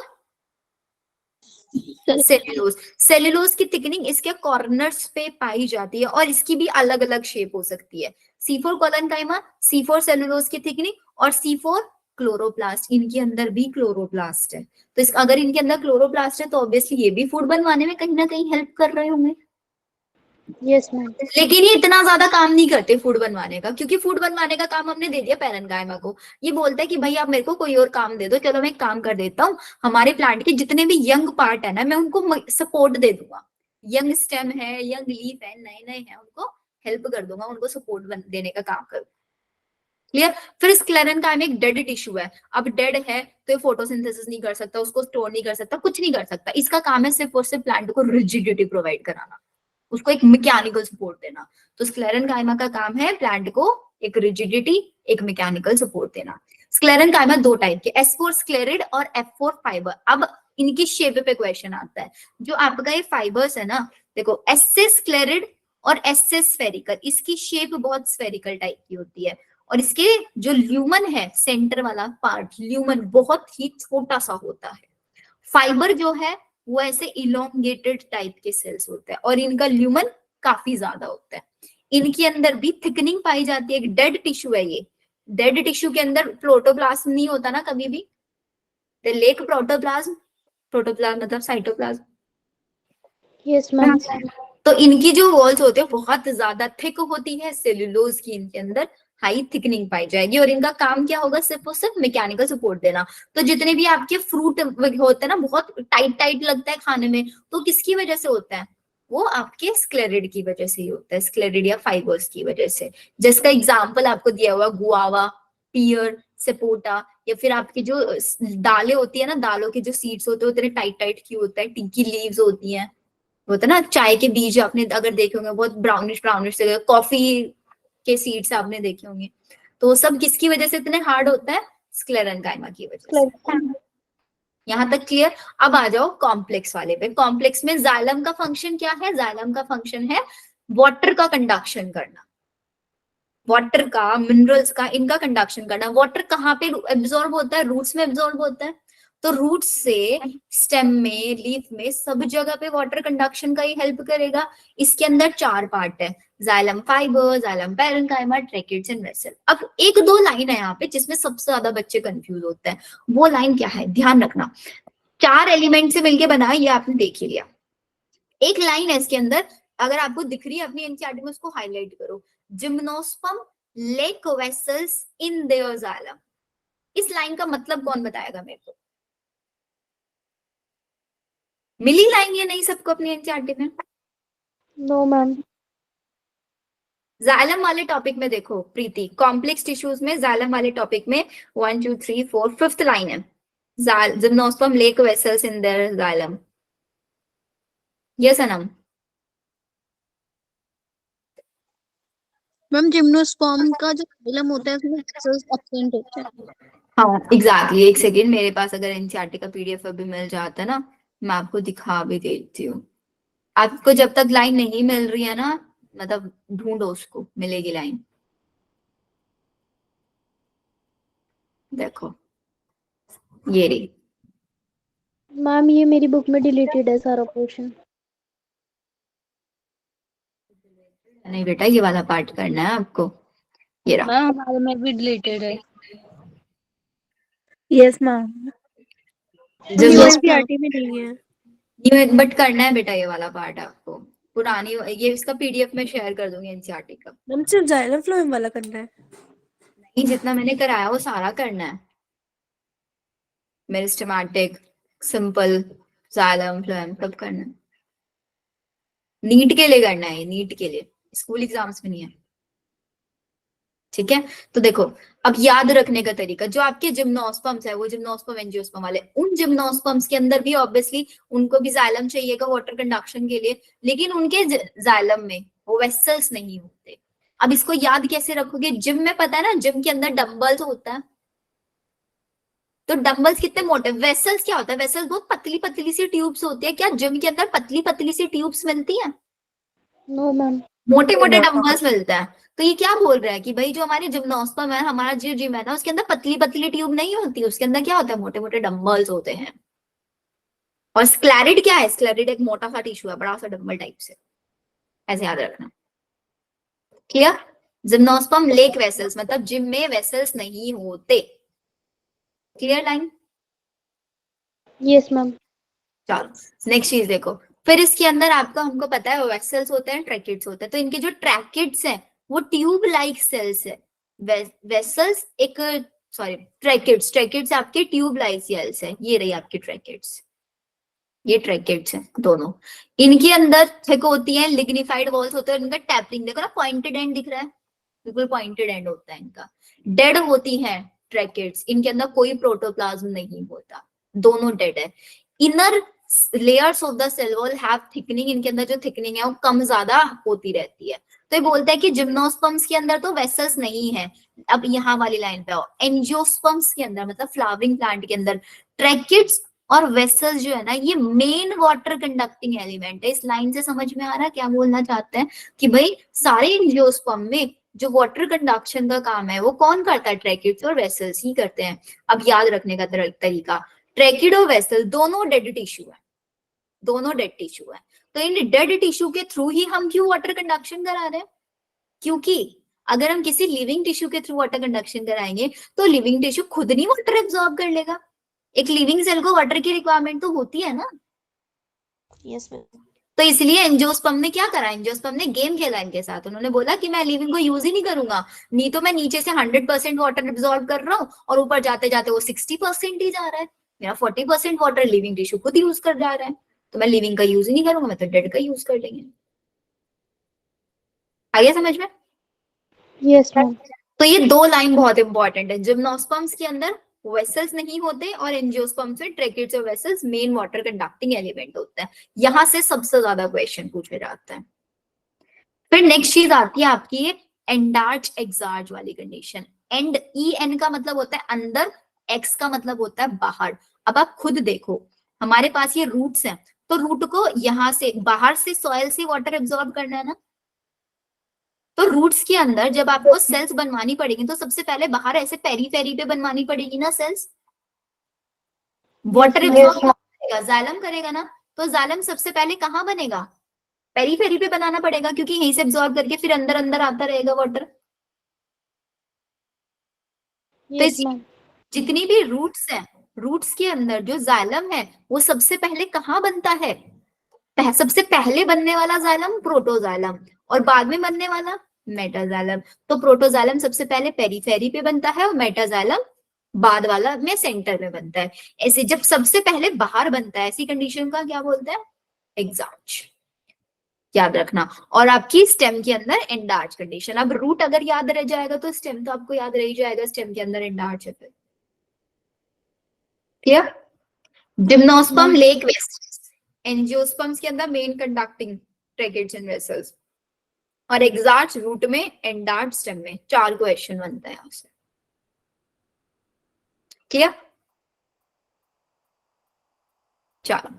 cellulose. Cellulose की थिकनिंग इसके कॉर्नर्स पे पाई जाती है, और इसकी भी अलग अलग शेप हो सकती है। C4 कॉलनकाइमा, C4 सेल्यूलोज की थिकनिंग, और C4 क्लोरोप्लास्ट, इनके अंदर भी क्लोरोप्लास्ट है। तो अगर इनके अंदर क्लोरोप्लास्ट है तो ऑब्वियसली ये भी फूड बनवाने में कहीं ना कहीं हेल्प कर रहे होंगे। Yes, ma'am. लेकिन ये इतना ज्यादा काम नहीं करते फूड बनवाने का, क्योंकि फूड बनवाने का काम हमने दे दिया पैरेनकाइमा को। ये बोलता है कि भाई आप मेरे को कोई और काम दे दो, चलो मैं एक काम कर देता हूँ, हमारे प्लांट के जितने भी यंग पार्ट है ना, मैं उनको सपोर्ट दे दूंगा। यंग स्टेम है, यंग लीफ है, नए नए हैं, उनको हेल्प कर दूंगा, उनको सपोर्ट देने का काम करूँ। क्लियर। फिर स्क्लेरेन्काइमा एक डेड टिश्यू है, अब डेड है तो ये फोटोसिंथेसिस नहीं कर सकता, उसको स्टोर नहीं कर सकता, कुछ नहीं कर सकता। इसका काम है सिर्फ और सिर्फ प्लांट को रिजिडिटी प्रोवाइड कराना, उसको एक मैकेनिकल सपोर्ट देना। तो स्क्लेरेन्काइमा का काम है प्लांट को एक रिजिडिटी, एक मैकेनिकल सपोर्ट देना। स्क्लेरेन्काइमा दो टाइप के, S4 स्क्लेरिड और F4 फाइबर। अब इनकी शेप पे क्वेश्चन आता है। जो आपका ये फाइबर्स है ना, देखो SS स्क्लेरिड और SS स्फेरिकल, इसकी शेप बहुत स्फेरिकल टाइप की होती है, और इसके जो ल्यूमन है, सेंटर वाला पार्ट ल्यूमन, बहुत ही छोटा सा होता है। फाइबर जो है वो ऐसे इलोंगेटेड टाइप के सेल्स होते हैं, और इनका ल्यूमन काफी ज्यादा होता है। इनके अंदर भी थिकनिंग पाई जाती है, एक डेड टिश्यू है ये। डेड टिश्यू के अंदर प्रोटोप्लाज्म नहीं होता ना कभी भी, द लेक प्रोटोप्लाज्म, प्रोटोप्लाज्म मतलब साइटोप्लाज्म। Yes, ma'am. तो इनकी जो वॉल्स होते हैं बहुत ज्यादा थिक होती है, सेल्यूलोज की इनके अंदर हाई थिकनिंग पाई जाएगी, और इनका काम क्या होगा, सिर्फ और सिर्फ मैकेनिकल सपोर्ट देना। तो जितने भी आपके फ्रूट होते हैं ना, बहुत टाइट टाइट लगता है खाने में, तो किसकी वजह से होता है, वो आपके स्क्लेरिड की वजह से ही होता है, स्क्लेरिड या फाइबर्स की वजह से। जिसका एग्जाम्पल आपको दिया हुआ गुआवा, पियर, सपोटा, या फिर आपकी जो दालें होती है ना, दालों के जो सीड्स होते हैं उतने टाइट टाइट क्यों होता है, टिकी लीव्स होती हैं, होता है ना, चाय के बीज आपने अगर देखे होंगे बहुत ब्राउनिश ब्राउनिश से, कॉफी के सीड्स आपने देखे होंगे, तो वो सब किसकी वजह से इतने हार्ड होता है, स्क्लेरेन्काइमा की वजह से। यहाँ तक क्लियर। अब आ जाओ कॉम्प्लेक्स वाले पे। कॉम्प्लेक्स में जाइलम का फंक्शन क्या है, जाइलम का फंक्शन है वाटर का कंडक्शन करना, वाटर का, मिनरल्स का, इनका कंडक्शन करना। वाटर कहाँ पे एब्जॉर्ब होता है, रूट्स में एब्जॉर्ब होता है, तो रूट से स्टेम में, लीफ में, सब जगह पे वाटर कंडक्शन का ही हेल्प करेगा। इसके अंदर चार पार्ट है, xylem fibre, xylem parenchyma, tracheids and vessel. अब एक दो लाइन है यहाँ पे जिसमें सबसे ज्यादा बच्चे कंफ्यूज होते हैं, वो लाइन क्या है, ध्यान रखना। चार एलिमेंट से मिलके बना है, ये आपने देख ही लिया। एक लाइन है इसके अंदर, अगर आपको दिख रही है अपनी एनसीईआरटी में, उसको हाईलाइट करो, gymnosperm lake vessels in their xylem. इस लाइन का मतलब कौन बताएगा मेरे को, मिली लाइन ये नहीं सबको अपनी एनसीईआरटी में? No, ma'am. जाइलम वाले टॉपिक में देखो प्रीति, कॉम्प्लेक्स टिश्यूज में जाइलम वाले टॉपिक में 1 2 3 4 5th लाइन है, gymnosperm lake vessels in their xylem. Yes Sanam. Ma'am gymnosperm का जो जाइलम होता है उसमें सेल्स एब्सेंट होते हैं। हाँ एग्जैक्टली, एक सेकेंड, मेरे पास अगर एनसीईआरटी का पीडीएफ अभी मिल जाता है ना, मैं आपको दिखा भी देती हूँ। आपको जब तक लाइन नहीं मिल रही है ना, मतलब ढूंढो उसको, मिलेगी लाइन। देखो ये रही। मैम ये मेरी बुक में डिलीटेड है सारा पोर्शन। नहीं बेटा, ये वाला पार्ट करना है आपको, ये रहा। मैम हमारे में भी डिलीटेड है। यस मैम, जब Yes, एनसीईआरटी में नहीं है। न्यू बट करना है बेटा ये वाला पार्ट आपको, पुरानी, ये इसका पीडीएफ में शेयर कर दूंगी एनसीईआरटी का। मैम सिर्फ जाइलम फ्लोएम वाला करना है। नहीं, जितना मैंने कराया वो सारा करना है, मेरिस्टेमेटिक, सिंपल, जाइलम फ्लोएम सब करना है। नीट के लिए करना है, नीट के लिए, स्कूल एग्जाम्स में नहीं है। ठीक है, तो देखो अब याद रखने का तरीका, जो आपके जिम्नोस्पर्म्स है वो जिम्नोस्पर्म एंजियोस्पर्म वाले, उन जिम्नोस्पर्म्स के अंदर भी ऑब्वियसली उनको भी जाइलम चाहिएगा वाटर कंडक्शन के लिए, लेकिन उनके जाइलम में वो वेसल्स नहीं होते। अब इसको याद कैसे रखोगे, जिम में पता है ना, जिम के अंदर डंबल्स होता है, तो डंबल्स कितने मोटे, वेसल्स क्या होता है, वेसल्स बहुत पतली पतली सी ट्यूब्स होती है। क्या जिम के अंदर पतली पतली सी ट्यूब्स मिलती हैं? No ma'am. मोटे मोटे डंबल्स मिलता है। तो ये क्या बोल रहा है कि भाई जो हमारे जिम्नोस्पर्म है, हमारा जो जिम है ना, उसके अंदर पतली पतली ट्यूब नहीं होती, उसके अंदर क्या होता है, मोटे मोटे डंबल्स होते हैं। और स्क्लेरिड क्या है, स्क्लेरिड एक मोटा सा टिश्यू है, बड़ा सा डंबल टाइप से, ऐसे याद रखना। क्लियर। जिम्नोस्पर्म लेक वेसल्स मतलब जिम में वेसल्स नहीं होते। Clear line. Yes ma'am. चलो नेक्स्ट चीज देखो, फिर इसके अंदर आपका, हमको पता है वेसल्स होते हैं, ट्रैकेट्स होते हैं, तो इनके जो ट्रैकेट्स हैं वो ट्यूब लाइक सेल्स है। वेसल्स एक, सॉरी ट्रैकेट्स, ट्रैकेट्स आपके ट्यूब लाइक सेल्स है, ये रही आपकी ट्रैकेट्स, ये ट्रैकेट्स हैं दोनों। इनके अंदर थिक होती है, लिग्निफाइड वॉल्स होते हैं, इनका टैपरिंग देखो ना, पॉइंटेड एंड दिख रहा है, बिल्कुल पॉइंटेड एंड होता है इनका। डेड होती हैं ट्रैकेट्स, इनके अंदर कोई प्रोटोप्लाज्म नहीं होता, दोनों डेड है। Inner layers of the cell wall have thickening, इनके अंदर जो थिकनिंग है वो कम ज्यादा होती रहती है। तो ये बोलता है कि जिम्नोस्पर्म्स के अंदर तो वेसल्स नहीं है। अब यहाँ वाली लाइन पे आओ, एंजियोस्पर्म्स के अंदर मतलब फ्लावरिंग प्लांट के अंदर ट्रैकेट्स और वेसल्स जो है ना ये मेन वाटर कंडक्टिंग एलिमेंट है। इस लाइन से समझ में आ रहा है क्या बोलना चाहते हैं कि भाई सारे एंजियोस्पर्म में जो वाटर कंडक्शन का काम है वो कौन करता है, ट्रैकेट्स और वेसल्स ही करते हैं। अब याद रखने का तरीका, ट्रैकेट और वेसल दोनों डेड टिश्यू है, दोनों डेड टिश्यू है। तो इन डेड टिश्यू के थ्रू ही हम क्यों वाटर कंडक्शन करा रहे हैं, क्योंकि अगर हम किसी लिविंग टिश्यू के थ्रू वाटर कंडक्शन कराएंगे तो लिविंग टिश्यू खुद नहीं वाटर एब्जॉर्ब कर लेगा। एक लिविंग सेल को वाटर की रिक्वायरमेंट तो होती है ना। Yes ma'am. तो इसलिए एंजियोस्पर्म ने क्या करा, एंजियोस्पर्म ने गेम खेला इनके साथ। उन्होंने बोला कि मैं लिविंग को यूज ही नहीं करूंगा, नहीं तो मैं नीचे से 100% वाटर एब्जॉर्ब कर रहा हूँ और ऊपर जाते जाते वो 60% ही जा रहा है, मेरा 40% वाटर लिविंग टिश्यू खुद यूज कर जा रहा है, तो मैं लिविंग का यूज ही नहीं करूंगा, मैं तो डेड का यूज कर लेंगे। आगे समझ में? Yes ma'am. तो ये दो लाइन बहुत इंपॉर्टेंट है, जिम्नोस्पर्म्स के अंदर वेसल्स नहीं होते और एंजियोस्पर्म्स में ट्रैकेट्स और vessels main water conducting element होते हैं। यहां से सबसे ज्यादा क्वेश्चन पूछे जाते हैं। फिर नेक्स्ट चीज आती है आपकी एंडार्च एक्सार्च वाली कंडीशन। एंड ई एन का मतलब होता है अंदर, एक्स का मतलब होता है बाहर। अब आप खुद देखो, हमारे पास ये रूट्स हैं, तो रूट को यहाँ से बाहर से सॉइल से वाटर एब्जॉर्ब करना है ना, तो रूट्स के अंदर जब आपको सेल्स बनवानी पड़ेगी तो सबसे पहले बाहर ऐसे पेरीफेरी पे बनवानी पड़ेगी ना सेल्स। वाटर एब्जॉर्ब करेगा, जाइलम करेगा ना, तो जाइलम सबसे पहले कहाँ बनेगा, पेरीफेरी पे बनाना पड़ेगा, क्योंकि यहीं से एब्जॉर्ब करके फिर अंदर अंदर आता रहेगा वाटर। Yes ma'am. जितनी भी रूट्स हैं, रूट्स के अंदर जो जाइलम है वो सबसे पहले कहाँ बनता है, सबसे पहले बनने वाला जाइलम प्रोटोजाइलम और बाद में बनने वाला मेटाजाइलम। तो प्रोटोजाइलम सबसे पहले पेरीफेरी पे बनता है और मेटाजाइलम बाद वाला में सेंटर में बनता है। ऐसे जब सबसे पहले बाहर बनता है ऐसी कंडीशन का क्या बोलते हैं, एक्सार्च, याद रखना। और आपकी स्टेम के अंदर एंडार्च कंडीशन। अब रूट अगर याद रह जाएगा तो स्टेम तो आपको याद रह ही जाएगा, स्टेम के अंदर एंडार्च है। फिर clear? Gymnosperm lack west, angiosperms के अंदर main conducting tracheids and vessels, और एक्सार्च रूट में, एंडार्च स्टेम में। 4 क्वेश्चन बनता है यहां से। क्लियर? चलो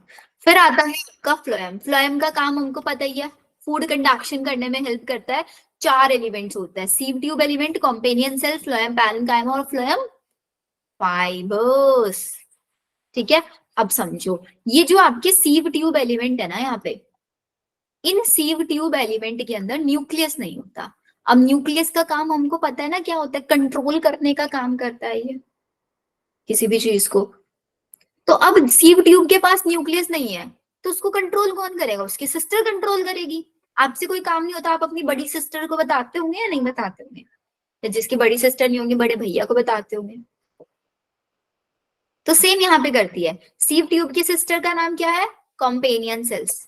फिर आता है आपका फ्लोएम। फ्लोएम का काम हमको पता ही है, फूड कंडक्शन करने में हेल्प करता है। 4 एलिमेंट्स होता है, sieve tube element, companion cell, phloem parenchyma और फ्लोएम फाइबर्स। ठीक है, अब समझो ये जो आपके सीव ट्यूब एलिमेंट है ना, यहाँ पे इन सीव ट्यूब एलिमेंट के अंदर न्यूक्लियस नहीं होता। अब न्यूक्लियस का काम हमको पता है ना क्या होता है, कंट्रोल करने का काम करता है ये किसी भी चीज को। तो अब सीव ट्यूब के पास न्यूक्लियस नहीं है तो उसको कंट्रोल कौन करेगा, उसकी सिस्टर कंट्रोल करेगी। आपसे कोई काम नहीं होता, आप अपनी बड़ी सिस्टर को बताते होंगे या नहीं बताते होंगे, या जिसकी बड़ी सिस्टर नहीं होंगी बड़े भैया को बताते होंगे। तो सेम यहाँ पे करती है। सीव ट्यूब की सिस्टर का नाम क्या है, कॉम्पेनियन सेल्स।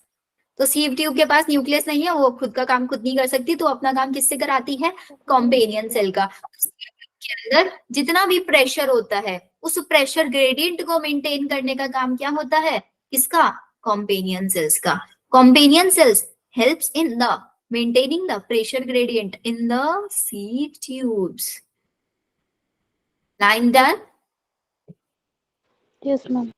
तो सीव ट्यूब के पास न्यूक्लियस नहीं है, वो खुद का काम खुद नहीं कर सकती, तो अपना काम किससे कराती है, कॉम्पेनियन सेल का। के अंदर जितना भी प्रेशर होता है उस प्रेशर ग्रेडियंट को मेंटेन करने का काम क्या होता है, किसका, कॉम्पेनियन सेल्स का। Companion cells helps in the maintaining the pressure gradient in the sieve tubes. Line done? Yes ma'am.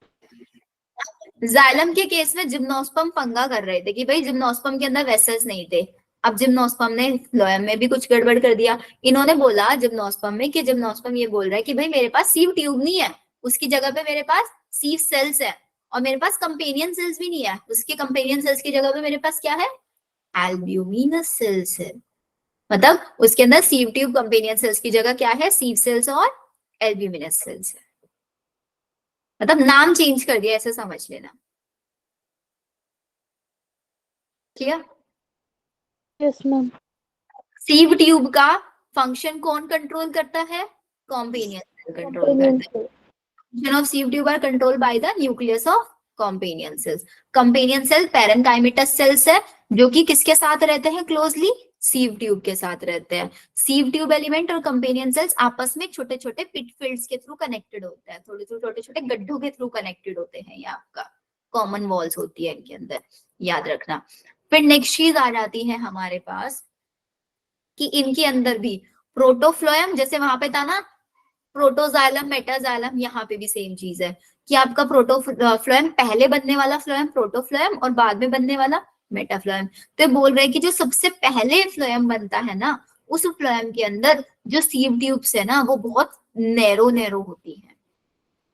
Xylem के केस में जिम्नोस्पर्म पंगा कर रहे थे कि भाई जिम्नोस्पर्म के अंदर वेसल्स नहीं थे। अब जिम्नोस्पर्म ने फ्लोएम में भी कुछ गड़बड़ कर दिया। इन्होंने बोला जिम्नोस्पर्म में कि जिम्नोस्पर्म ये बोल रहा है कि भाई मेरे पास सीव ट्यूब नहीं है, उसकी जगह पे मेरे पास सीव सेल्स है, और मेरे पास कंपेनियन सेल्स भी नहीं है, उसके कंपेनियन सेल्स की जगह पे मेरे पास क्या है, एल्ब्यूमिनस सेल्स है। मतलब उसके अंदर सीव ट्यूब कंपेनियन सेल्स की जगह क्या है, सीव सेल्स और एल्ब्यूमिनस सेल्स है। मतलब नाम चेंज कर दिया, ऐसे समझ लेना। Clear? Yes ma'am. Sieve tube का फंक्शन कौन कंट्रोल करता है, कॉम्पेनियन सेल कंट्रोल करता है। Function of sieve tube are control by the nucleus of companion cells. Companion cell parenchymatous cells है जो कि किसके साथ रहते हैं क्लोजली, सीव ट्यूब के साथ रहते हैं। सीव ट्यूब एलिमेंट और कंपेनियन सेल्स आपस में छोटे छोटे पिट फील्ड्स के थ्रू कनेक्टेड होते हैं, थोड़े छोटे छोटे गड्ढों के थ्रू कनेक्टेड होते हैं। ये आपका कॉमन वॉल्स होती है इनके अंदर, याद रखना। फिर नेक्स्ट चीज आ जाती है हमारे पास कि इनके अंदर भी प्रोटोफ्लोएम, जैसे वहां पे था ना प्रोटोजाइलम मेटाजाइलम, यहाँ पे भी सेम चीज है कि आपका प्रोटोफ्लोएम पहले बनने वाला फ्लोएम प्रोटोफ्लोएम और बाद में बनने वाला मेटाफ्लोएम। तो ये बोल रहे हैं कि जो सबसे पहले फ्लोएम बनता है ना, उस फ्लोएम के अंदर जो सीव ट्यूब्स है ना वो बहुत नैरो नैरो होती है,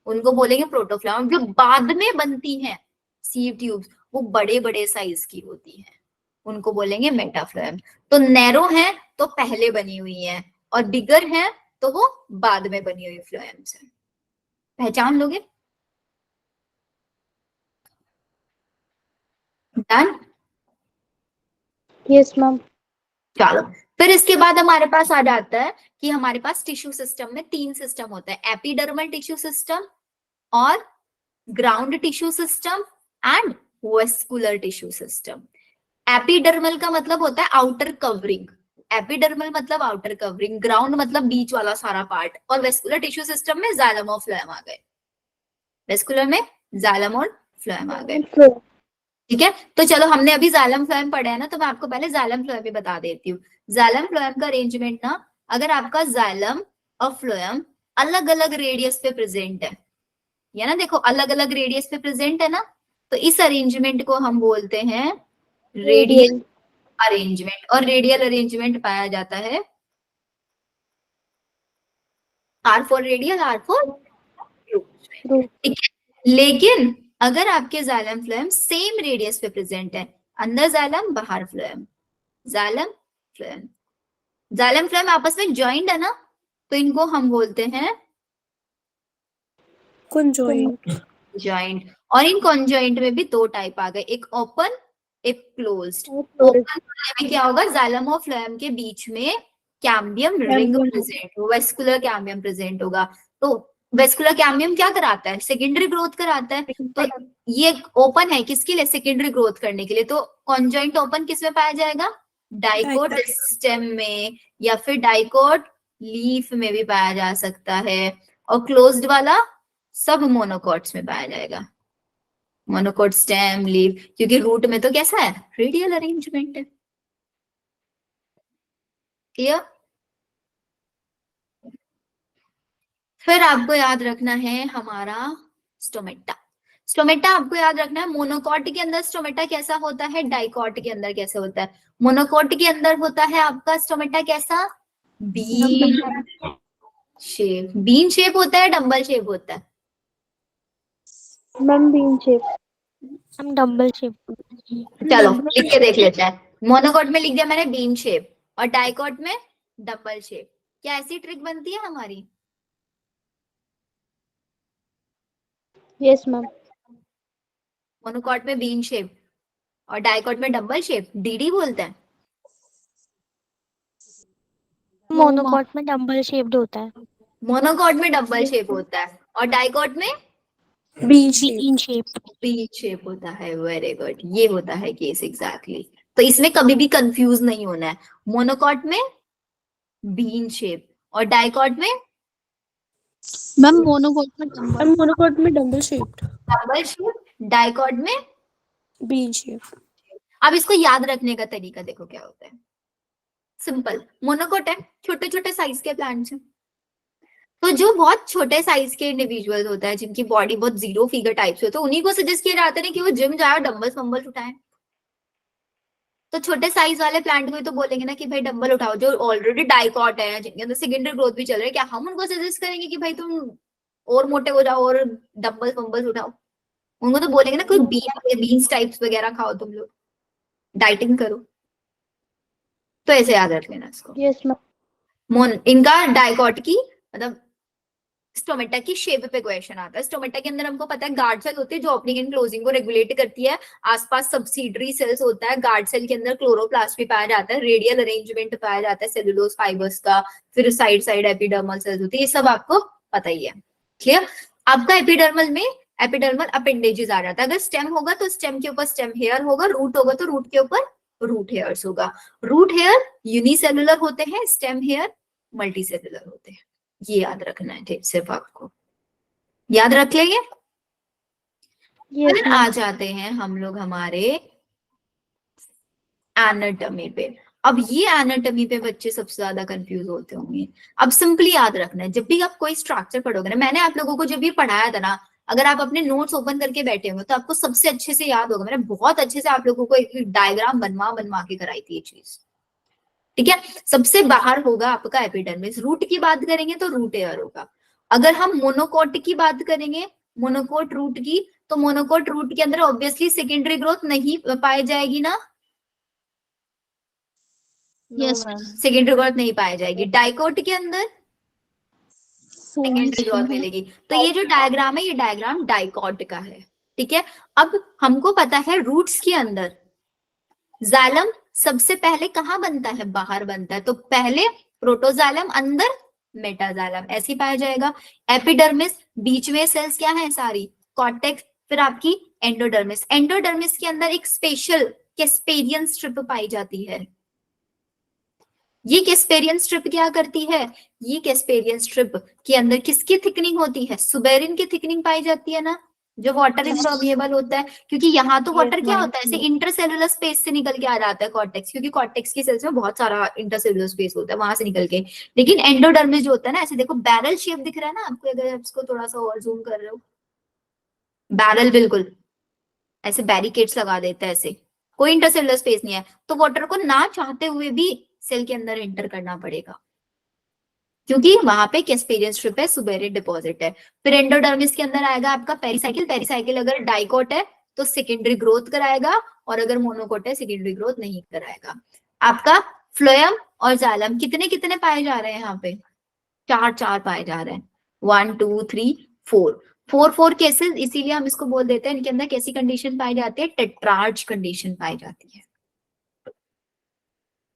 उनको बोलेंगे प्रोटोफ्लोएम। जो बाद में बनती है सीव ट्यूब्स वो बड़े बड़े साइज की होती है, उनको बोलेंगे मेटाफ्लोएम। तो नैरो है तो पहले बनी हुई है, और बिगर है तो वो बाद में बनी हुई फ्लोएम्स है। पहचान लोगे? डन? Yes ma'am. चलो, फिर इसके बाद हमारे पास आ जाता है कि हमारे पास टिश्यू सिस्टम में 3 सिस्टम होते हैं, एपिडर्मल टिश्यू सिस्टम और ground tissue system and vascular tissue system. Epidermal का मतलब होता है आउटर कवरिंग, एपिडर्मल मतलब आउटर कवरिंग, ग्राउंड मतलब बीच वाला सारा पार्ट, और वेस्कुलर टिश्यू सिस्टम में जाइलम और फ्लोएम आ गए, वेस्कुलर में जाइलम और फ्लोएम आ गए। ठीक है, तो चलो हमने अभी जाइलम फ्लोएम पढ़ा है ना, तो मैं आपको पहले जाइलम फ्लोएम भी बता देती हूँ। जाइलम फ्लोएम का अरेंजमेंट ना, अगर आपका जाइलम और फ्लोएम अलग अलग रेडियस पे प्रेजेंट है ना, देखो अलग अलग रेडियस पे प्रेजेंट है ना, तो इस अरेंजमेंट को हम बोलते हैं रेडियल अरेंजमेंट, और रेडियल अरेंजमेंट पाया जाता है R for radial, R for root. ठीक है। लेकिन अगर आपके जाइलम फ्लोएम सेम रेडियस पे प्रेजेंट है, अंदर जाइलम बाहर phloem, xylem phloem, xylem phloem आपस में ज्वाइंट है ना, तो इनको हम बोलते हैं कंजॉइंट। ज्वाइंट। और इन कॉन्जॉइंट में भी 2 टाइप आ गए, एक ओपन एक क्लोज्ड। ओपन वाले में क्या होगा, जाइलम और फ्लोएम के बीच में cambium ring present, vascular cambium present होगा। तो वेस्कुलर कैम्बियम क्या कराता है, सेकेंडरी ग्रोथ कराता है। तो ये ओपन है किसके लिए, सेकेंडरी ग्रोथ करने के लिए। तो कॉन्जॉइंट ओपन किस में पाया जाएगा, डाइकोट स्टेम में, या फिर डाइकोट लीफ में भी पाया जा सकता है। और क्लोज्ड वाला सब मोनोकॉट्स में पाया जाएगा, मोनोकॉट स्टेम लीफ, क्योंकि रूट में तो कैसा है, रेडियल अरेंजमेंट है। क्लियर? फिर आपको याद रखना है हमारा स्टोमेटा। स्टोमेटा आपको याद रखना है, मोनोकॉट के अंदर स्टोमेटा कैसा होता है, डाइकॉट के अंदर कैसे होता है। मोनोकॉट के अंदर होता है आपका स्टोमेटा कैसा, बीन शेप। बीन शेप होता है, डंबल शेप होता है। Ma'am bean shape. हम डम्बल शेप। चलो लिख के देख लेते हैं। मोनोकॉट में लिख दिया मैंने बीन शेप, और डाइकॉट में डबल शेप। क्या ऐसी ट्रिक बनती है हमारी? Yes ma'am. मोनोकॉट में बीन शेप और डाइकॉट में डबल शेप, डीडी बोलते हैं। मोनोकॉट में डम्बल शेप्ड होता है। मोनोकॉट में डबल शेप होता है, और डाइकॉट में bean shape. Bean shape. Bean shape होता है। वेरी गुड, ये होता है केस एग्जैक्टली। तो इसमें कभी भी कंफ्यूज नहीं होना है, मोनोकॉट में बीन शेप और डाइकॉट में मैम मोनोकोट में डंबल, मैम मोनोकॉट में double shaped. Double shape, dicot में बीन शेप। अब इसको याद रखने का तरीका देखो क्या होता है, सिंपल। मोनोकॉट है, छोटे छोटे साइज के प्लांट्स हैं, तो जो बहुत छोटे साइज के इंडिविजुअल होता है, जिनकी बॉडी बहुत जीरो फिगर टाइप से होता है, उन्हीं को सजेस्ट किया जाता है कि वो जिम जाए और डंबल्स वंबल्स उठाएं। तो छोटे साइज वाले प्लांट को तो बोलेंगे ना कि भाई डंबल उठाओ, जो ऑलरेडी डाइकॉट है, जिनके अंदर सेकेंडरी ग्रोथ भी चल रही है, क्या हम उनको सजेस्ट करेंगे कि भाई तुम और मोटे हो जाओ और डंबल्स वंबल्स उठाओ? उनको तो बोलेंगे ना कोई बीन्स टाइप्स वगैरह खाओ, तुम लोग डाइटिंग करो। तो ऐसे याद रख लेना इसको। Yes ma'am. इनका डाइकॉट की मतलब स्टोमेटा की शेप पे क्वेश्चन आता है। स्टोमेटा के अंदर हमको पता है गार्ड सेल होती है जो ओपनिंग एंड क्लोजिंग को रेगुलेट करती है। आसपास सब्सिडरी सेल्स होता है, गार्ड सेल के अंदर क्लोरोप्लास्ट भी पाया जाता है, रेडियल अरेंजमेंट पाया जाता है सेलुलोज फाइबर्स का, फिर साइड साइड एपिडर्मल सेल्स होती है, ये सब आपको पता ही है। क्लियर? आपका एपिडर्मल में एपिडर्मल अपेंडेजेस आ जाता है। अगर स्टेम होगा तो स्टेम के ऊपर स्टेम हेयर होगा, रूट होगा तो रूट के ऊपर रूट हेयर्स होगा। रूट हेयर यूनिसेलुलर होते हैं, स्टेम हेयर मल्टीसेलुलर होते हैं। ये याद रखना है, ठीक, सिर्फ आपको याद रख लेंगे। यस फिर आ मैम। जाते हैं हम लोग हमारे एनाटॉमी पे। अब ये एनाटॉमी पे बच्चे सबसे ज्यादा कंफ्यूज होते होंगे। अब सिंपली याद रखना है, जब भी आप कोई स्ट्रक्चर पढ़ोगे ना, मैंने आप लोगों को जब भी पढ़ाया था ना, अगर आप अपने नोट्स ओपन करके बैठे होंगे तो आपको सबसे अच्छे से याद होगा। मैंने बहुत अच्छे से आप लोगों को एक डायग्राम बनवा बनवा के कराई थी ये चीज, ठीक है। सबसे बाहर होगा आपका एपिडर्मिस। रूट की बात करेंगे तो रूट एयर होगा। अगर हम मोनोकोट की बात करेंगे, मोनोकोट रूट की, तो मोनोकोट रूट के अंदर ऑब्वियसली सेकेंडरी ग्रोथ नहीं पाई जाएगी ना, यस सेकेंडरी ग्रोथ नहीं पाई जाएगी। डाइकोट के अंदर सेकेंडरी ग्रोथ मिलेगी। तो ये जो डायग्राम है, ये डायग्राम डाइकोट का है, ठीक है। अब हमको पता है रूट्स के अंदर जाइलम सबसे पहले कहाँ बनता है, बाहर बनता है। तो पहले प्रोटोजाइलम, अंदर मेटाजाइलम, ऐसे ही पाया जाएगा। एपिडर्मिस, बीच में सेल्स क्या है सारी, कॉर्टेक्स, फिर आपकी एंडोडर्मिस। एंडोडर्मिस के अंदर एक स्पेशल कैस्पेरियन स्ट्रिप पाई जाती है। ये कैस्पेरियन स्ट्रिप क्या करती है, ये कैस्पेरियन स्ट्रिप के अंदर किसकी थिकनिंग होती है, सुबेरिन की थिकनिंग पाई जाती है ना, जो वाटर इम्पर्मिएबल होता है। क्योंकि यहाँ तो वाटर क्या होता है, ऐसे इंटरसेलुलर स्पेस से निकल के आ जाता है कॉर्टेक्स, क्योंकि कॉर्टेक्स की सेल्स में बहुत सारा इंटरसेलुलर स्पेस होता है, वहां से निकल के। लेकिन एंडोडर्मिस जो होता है ना, ऐसे देखो बैरल शेप दिख रहा है ना आपको, अगर आप इसको थोड़ा सा और जूम कर रहे हो, बैरल बिल्कुल ऐसे बैरिकेड्स लगा देता है, ऐसे कोई इंटरसेलुलर स्पेस नहीं है, तो वाटर को ना चाहते हुए भी सेल के अंदर एंटर करना पड़ेगा, क्योंकि वहां पे कैस्पेरियन स्ट्रिप है, सुबेरिन डिपॉजिट है। फिर एंडोडर्मिस के अंदर आएगा आपका पेरिसाइकिल। पेरिसाइकिल अगर डाइकोट है तो सेकेंडरी ग्रोथ कराएगा, और अगर मोनोकोट है सेकेंडरी ग्रोथ नहीं कराएगा। आपका फ्लोएम और जाइलम कितने कितने पाए जा रहे हैं यहाँ पे, चार चार पाए जा रहे हैं, 1 2 3 4, 4 केसेस, इसीलिए हम इसको बोल देते हैं। इनके अंदर कैसी कंडीशन पाई जाती है, टेट्रार्च कंडीशन पाई जाती है।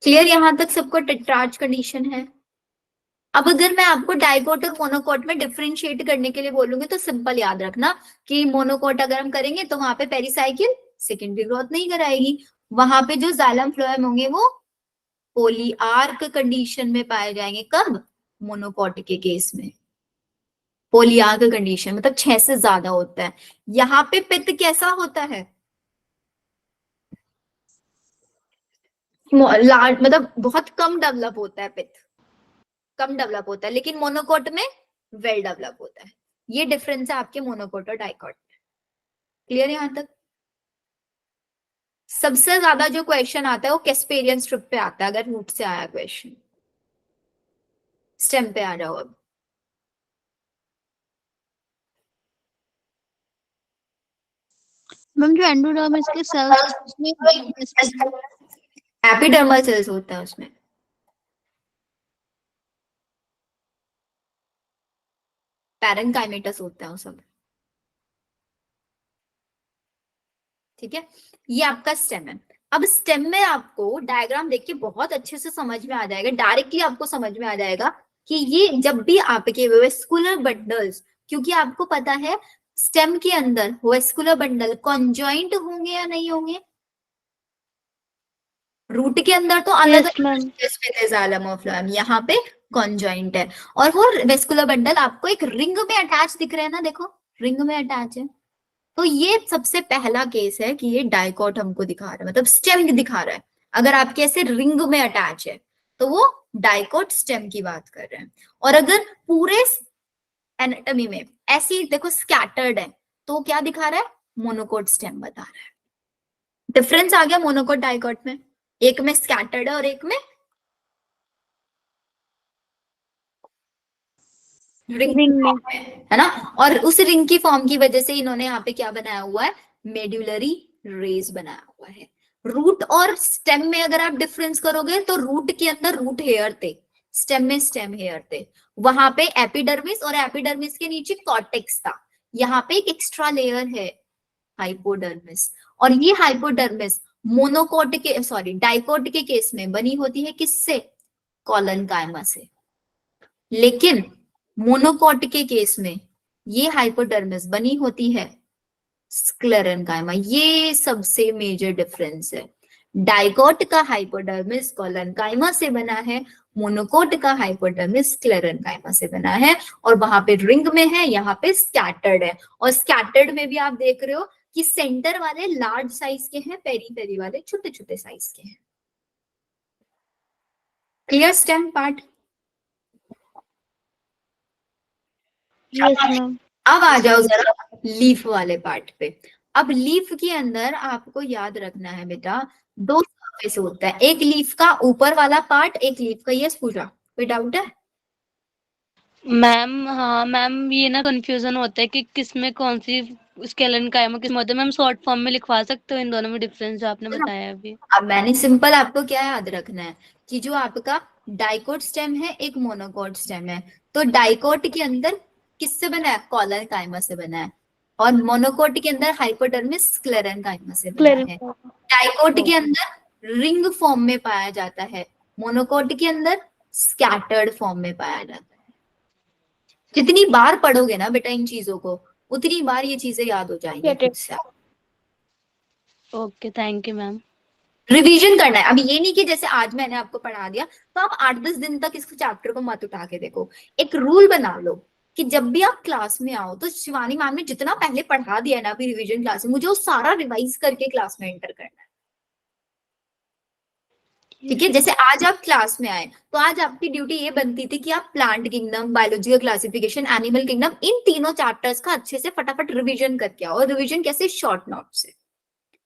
क्लियर, यहां तक सबको टेट्रार्च कंडीशन है। अब अगर मैं आपको डाइकोट और मोनोकोट में डिफरेंशिएट करने के लिए बोलूंगी तो सिंपल याद रखना कि मोनोकोट अगर हम करेंगे तो वहां पे पेरिसाइकिल सेकेंडरी ग्रोथ नहीं कराएगी, वहां पे जो जाइलम फ्लोएम होंगे वो पोलीआर्क कंडीशन में पाए जाएंगे। कब, मोनोकोट के केस में पोलीआर्क कंडीशन, मतलब 6 से ज्यादा होता है। यहाँ पे पित्त कैसा होता है, लार्ज, मतलब बहुत कम डेवलप होता है पित्त, कम डेवलप होता है। लेकिन मोनोकोट में वेल डेवलप होता है। ये डिफरेंस है आपके मोनोकोट और डाइकोट में। क्लियर यहां तक। सबसे ज्यादा जो क्वेश्चन आता है वो कैस्पेरियन स्ट्रिप पे आता है, अगर रूट से आया क्वेश्चन। स्टेम पे आ जाओ अब। मैम जो एंडोडर्मिस के सेल्स उसमें एपिडर्मल सेल्स होता है उसमें, पैरेन्काइमेटस होता है वो सब, ठीक है। ये आपका स्टेम है। अब स्टेम में आपको डायग्राम देख के बहुत अच्छे से समझ में आ जाएगा, डायरेक्टली आपको समझ में आ जाएगा कि ये जब भी आपके वेस्कुलर बंडल्स, क्योंकि आपको पता है स्टेम के अंदर वेस्कुलर बंडल कॉन्जॉइंट होंगे या नहीं होंगे, रूट के अंदर तो अलग अलग, यहाँ पे कॉन्जॉइंट है। और वो वेस्कुलर बंडल आपको एक रिंग में अटैच दिख रहे हैं ना, देखो रिंग में अटैच है। तो ये सबसे पहला केस है कि ये डाइकोट हमको दिखा रहा है, मतलब स्टेम दिखा रहा है। अगर आपके ऐसे रिंग में अटैच है तो वो डाइकोट स्टेम की बात कर रहे हैं। और अगर पूरे एनाटॉमी में ऐसी देखो स्कैटर्ड है तो क्या दिखा रहा है, मोनोकोट स्टेम बता रहा है। डिफरेंस आ गया मोनोकोट डाइकोट में, एक में स्कैटर्ड है और एक में रिंग में है ना। और उस रिंग की फॉर्म की वजह से इन्होंने यहाँ पे क्या बनाया हुआ है, मेड्यूलरी रेज बनाया हुआ है। रूट और स्टेम में अगर आप डिफरेंस करोगे तो रूट के अंदर रूट हेयर थे, स्टेम में स्टेम हेयर थे। वहां पे एपिडर्मिस और एपिडर्मिस के नीचे कॉर्टेक्स था। यहाँ पे एक एक्स्ट्रा लेयर है हाइपोडर्मिस, और ये हाइपोडर्मिस मोनोकोट के सॉरी डाइकोट के केस में बनी होती है किससे, कॉलन कायमा से। लेकिन मोनोकोट के केस में ये हाइपोडर्मिस बनी होती है स्क्लेरेन्काइमा। ये सबसे मेजर डिफरेंस है। डाइकोट का हाइपोडर्मिस कोलेनकाइमा से बना है, मोनोकोट का हाइपोडर्मिस स्क्लेरेनकाइमा से बना है, और वहां पे रिंग में है, यहाँ पे स्कैटर्ड है। और स्कैटर्ड में भी आप देख रहे हो कि सेंटर वाले लार्ज साइज के हैं, पेरीफेरी वाले छोटे छोटे साइज के हैं। Clear stem part? Yes ma'am. अब आ जाओ जरा लीफ वाले पार्ट पे। अब लीफ के अंदर आपको याद रखना है बेटा, दो सरफेस होता है, एक लीफ का ऊपर वाला पार्ट, एक लीफ का, यस पूजा कोई डाउट है? मैम हाँ मैम, ये ना कंफ्यूजन होता है कि किस में कौन सी स्केलेनकाइमा किस में होता है। मैम शॉर्ट फॉर्म में लिखवा सकते हो इन दोनों में डिफरेंस जो आपने बताया अभी? अब मैंने सिंपल आपको क्या याद रखना है कि जो आपका डाइकोट स्टेम है एक मोनोकोट स्टेम है, तो डाइकोट के अंदर किससे बना है? कोलेनकाइमा से बना है, और मोनोकोट के अंदर हाइपोडर्मिस स्क्लेरेनकाइमा से बना है। डाइकोट के अंदर रिंग फॉर्म में पाया जाता है, मोनोकोट के अंदर स्कैटर्ड फॉर्म में पाया जाता है। जितनी बार पढ़ोगे ना बेटा इन चीजों को, उतनी बार ये चीजें याद हो जाएंगी खुद से। Okay, thank you ma'am. Revision करना है। अभी ये नहीं कि जैसे आज मैंने आपको पढ़ा दिया तो आप 8-10 दिन तक इस चैप्टर को मत उठा के देखो। एक रूल बना लो कि जब भी आप क्लास में आओ तो शिवानी मैम ने जितना पहले पढ़ा दिया है ना अभी रिवीजन क्लास में, मुझे वो सारा रिवाइज करके क्लास में एंटर करना है। ठीक है, जैसे आज आप क्लास में आए तो आज आपकी ड्यूटी ये बनती थी कि आप plant kingdom, biological classification, animal kingdom, इन तीनों चैप्टर्स का अच्छे से फटाफट रिवीजन करके आओ। और रिवीजन कैसे? शॉर्ट नोट से।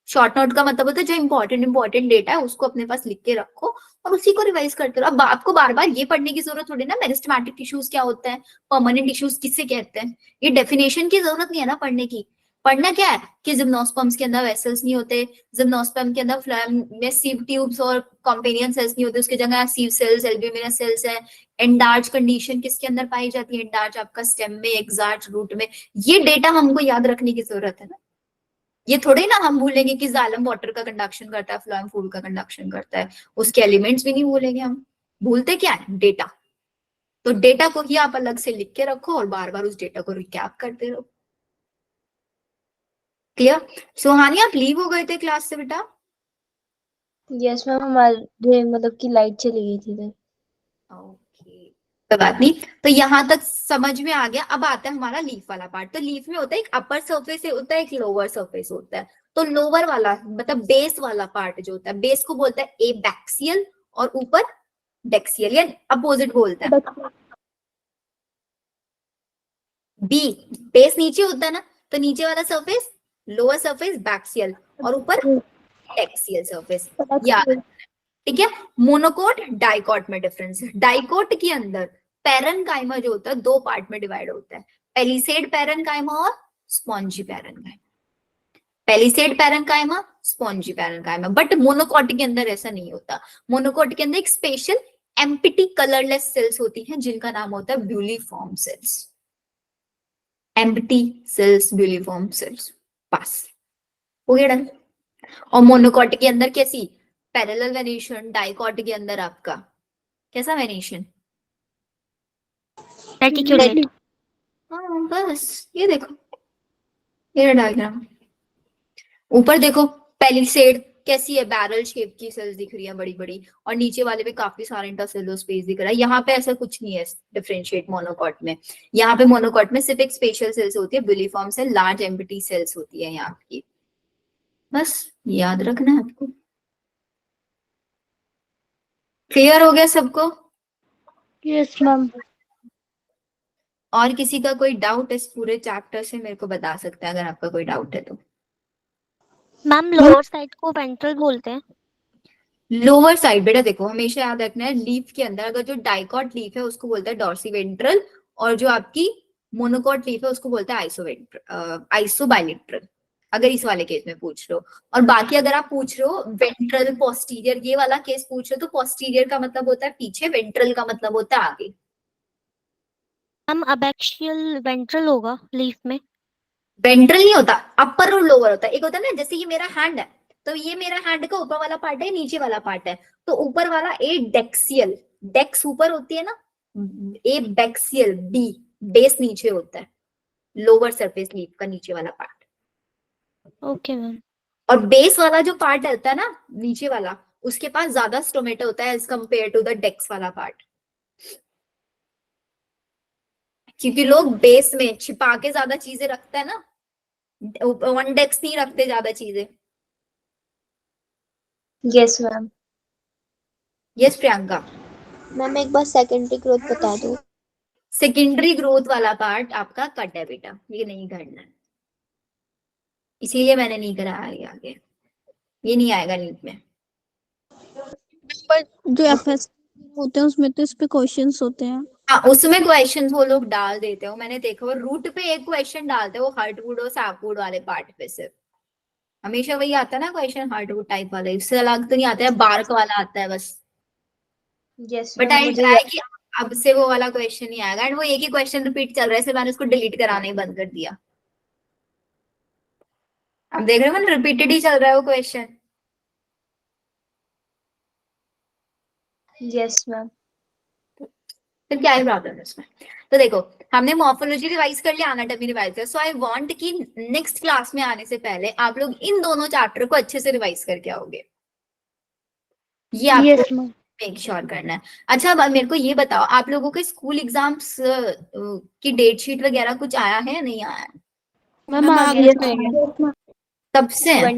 शॉर्ट नोट का मतलब होता है जो इंपॉर्टेंट डेटा है उसको अपने पास लिख के रखो और उसी को रिवाइज करते रहो। अब आपको बार बार ये पढ़ने की जरूरत थोड़ी ना मेरिस्टेमेटिक टिश्यूज क्या होता है, परमानेंट टिश्यूज किससे कहते हैं, ये डेफिनेशन की जरूरत नहीं है ना पढ़ने की। पढ़ना क्या है कि जिम्नोस्पर्म्स के अंदर वेसल्स नहीं होते, जिम्नोस्पर्म के अंदर फ्लोएम में सीव ट्यूब्स और कॉम्पेनियन सेल्स नहीं होते, उसकी जगह सीव सेल्स, एल्ब्यूमिनस सेल्स है। एंडार्च कंडीशन किसके अंदर पाई जाती है? एंडार्च आपका स्टेम में, एक्सार्च रूट में। ये डेटा हमको याद रखने की जरूरत है ना। ये थोड़े ना हम भूलेंगे कि जाइलम वाटर का कंडक्शन करता है, फ्लोएम फूड का कंडक्शन करता है, उसके एलिमेंट्स भी नहीं भूलेंगे हम। भूलते क्या है? डेटा। तो डेटा को ही आप अलग से लिख के रखो और बार बार उस डेटा को रिकैप करते रहो। क्लियर? सुहानी आप लीव हो गए थे क्लास से बेटा? यस मैम, हमारे मतलब कि लाइट चली गई थी इधर। ओके, कोई बात नहीं। तो यहाँ तक समझ में आ गया। अब आता है हमारा लीफ वाला पार्ट। तो लीफ में होता है एक अपर सरफेस होता है, एक लोअर सरफेस होता है। तो लोअर वाला मतलब बेस वाला पार्ट जो होता है, बेस को बोलता है एबैक्सियल और ऊपर डेक्सियल, या अपोजिट बोलता है। बी बेस नीचे होता है ना, तो नीचे वाला सरफेस लोअर सरफेस बैक्सियल और ऊपर डेक्सियल सरफेस, याद रखना है। ठीक है, मोनोकोट डाइकोट में डिफरेंस है। डाइकोट के अंदर पैरेनकाइमा जो होता है दो पार्ट में डिवाइड होता है, पेलिसेड पैरेनकाइमा और spongy parenchyma. Palisade parenchyma, spongy parenchyma. But monocot के अंदर ऐसा नहीं होता। मोनोकोट के अंदर एक स्पेशल एम्प्टी कलरलेस सेल्स होती हैं जिनका नाम होता है ब्यूलीफॉर्म सेल्स। एम्प्टी सेल्स, ब्यूलीफॉर्म सेल्स, बस हो गया डन। और मोनोकोट के अंदर कैसी पैरेलल वेरिएशन, डाइकोट के अंदर आपका कैसा वेरिएशन? रेटिक्यूलेट। हाँ बस ये देखो, ये डायग्राम। ऊपर देखो पेलिसेड कैसी है, बैरल शेप की सेल्स दिख रही है बड़ी बड़ी, और नीचे वाले पे काफी सारा इंटरसेलुलर स्पेस दिख रहा है। यहाँ पे ऐसा कुछ नहीं है डिफरेंशिएट मोनोकोट में। यहाँ पे मोनोकोट में सिर्फ एक स्पेशल सेल्स होती है, ब्यूलीफॉर्म सेल, लार्ज एम्प्टी सेल्स होती है यहाँ की। बस याद रखना है आपको। क्लियर हो गया सबको? Yes ma'am. और किसी का कोई डाउट इस पूरे चैप्टर से मेरे को बता सकता है अगर आपका कोई डाउट है तो। मैम लोअर साइड को वेंट्रल बोलते हैं। लोअर साइड बेटा देखो हमेशा याद रखना है, लीफ के अंदर अगर जो डाइकोट लीफ है उसको बोलता है डॉर्सीवेंट्रल, और जो आपकी मोनोकोट लीफ है उसको बोलता है आइसोबाइलेट्रल, अगर इस वाले केस में पूछ रहे हो। और बाकी अगर आप पूछ रहे हो वेंट्रल पोस्टीरियर ये वाला केस पूछ रहे हो, तो पोस्टीरियर का मतलब होता है पीछे, वेंट्रल का मतलब होता है आगे। मैम अबैक्सियल वेंट्रल होगा लीफ में। वेंट्रल नहीं होता, अपर और लोअर होता है। एक होता है ना जैसे ये मेरा हैंड है, तो ये मेरा हैंड का ऊपर वाला पार्ट है, नीचे वाला पार्ट है। तो ऊपर वाला ए डेक्सियल, डेक्स ऊपर होती है ना, ए बैक्सियल, बी बेस नीचे होता है, लोअर सरफेस लीफ का नीचे वाला पार्ट। Okay ma'am. और बेस वाला जो पार्ट होता है ना, नीचे वाला, उसके पास ज्यादा स्टोमेटा होता है एज कम्पेयर टू द डेक्स वाला पार्ट, क्योंकि लोग बेस में छिपा के ज्यादा चीजें रखते हैं ना, वन डेक्स नहीं रखते ज्यादा चीजें। Yes ma'am. Yes Priyanka. Ma'am एक बार सेकेंडरी ग्रोथ बता दो। सेकेंडरी ग्रोथ वाला पार्ट आपका कट है बेटा, ये नहीं करना है, इसीलिए मैंने नहीं कराया ये आगे, ये नहीं आएगा नीट में। पर जो एफएस होते हैं उसमें तो इस पे क्वेश्चंस होते हैं। हाँ, उसमें क्वेश्चंस वो लोग डाल देते हो, मैंने देखा वो रूट पे एक क्वेश्चन डालते हो, हार्टवुड और सैपवुड वाले पार्ट पे सिर्फ हमेशा वही आता है ना क्वेश्चन, हार्टवुड टाइप वाला, इससे अलग तो नहीं आता है, बार्क वाला आता है बस। यस बट मैम आई मुझे ट्राई कि अब से वो वाला क्वेश्चन नहीं आएगा, एंड वो एक ही क्वेश्चन रिपीट चल रहा है, इसलिए मैंने उसको डिलीट कराना ही बंद कर दिया। अब देख रहे हो मैंने रिपीटेड ही चल रहा है वो क्वेश्चन। Yes ma'am. फिर क्या ही प्रॉब्लम है उसमें। तो देखो, हमने मॉर्फोलॉजी रिवाइज कर लिया, एनाटॉमी रिवाइज कर, सो आई वांट कि नेक्स्ट क्लास में आने से पहले आप लोग इन दोनों चैप्टर को अच्छे से रिवाइज करके आओगे, ये आपको यस मैम। मेक श्योर करना है। अच्छा, अब मेरे को ये बताओ, आप लोगों के स्कूल एग्जाम्स की डेट शीट वगैरह कुछ आया है या नहीं आया है? मैम आ गया आगे है। कब से है?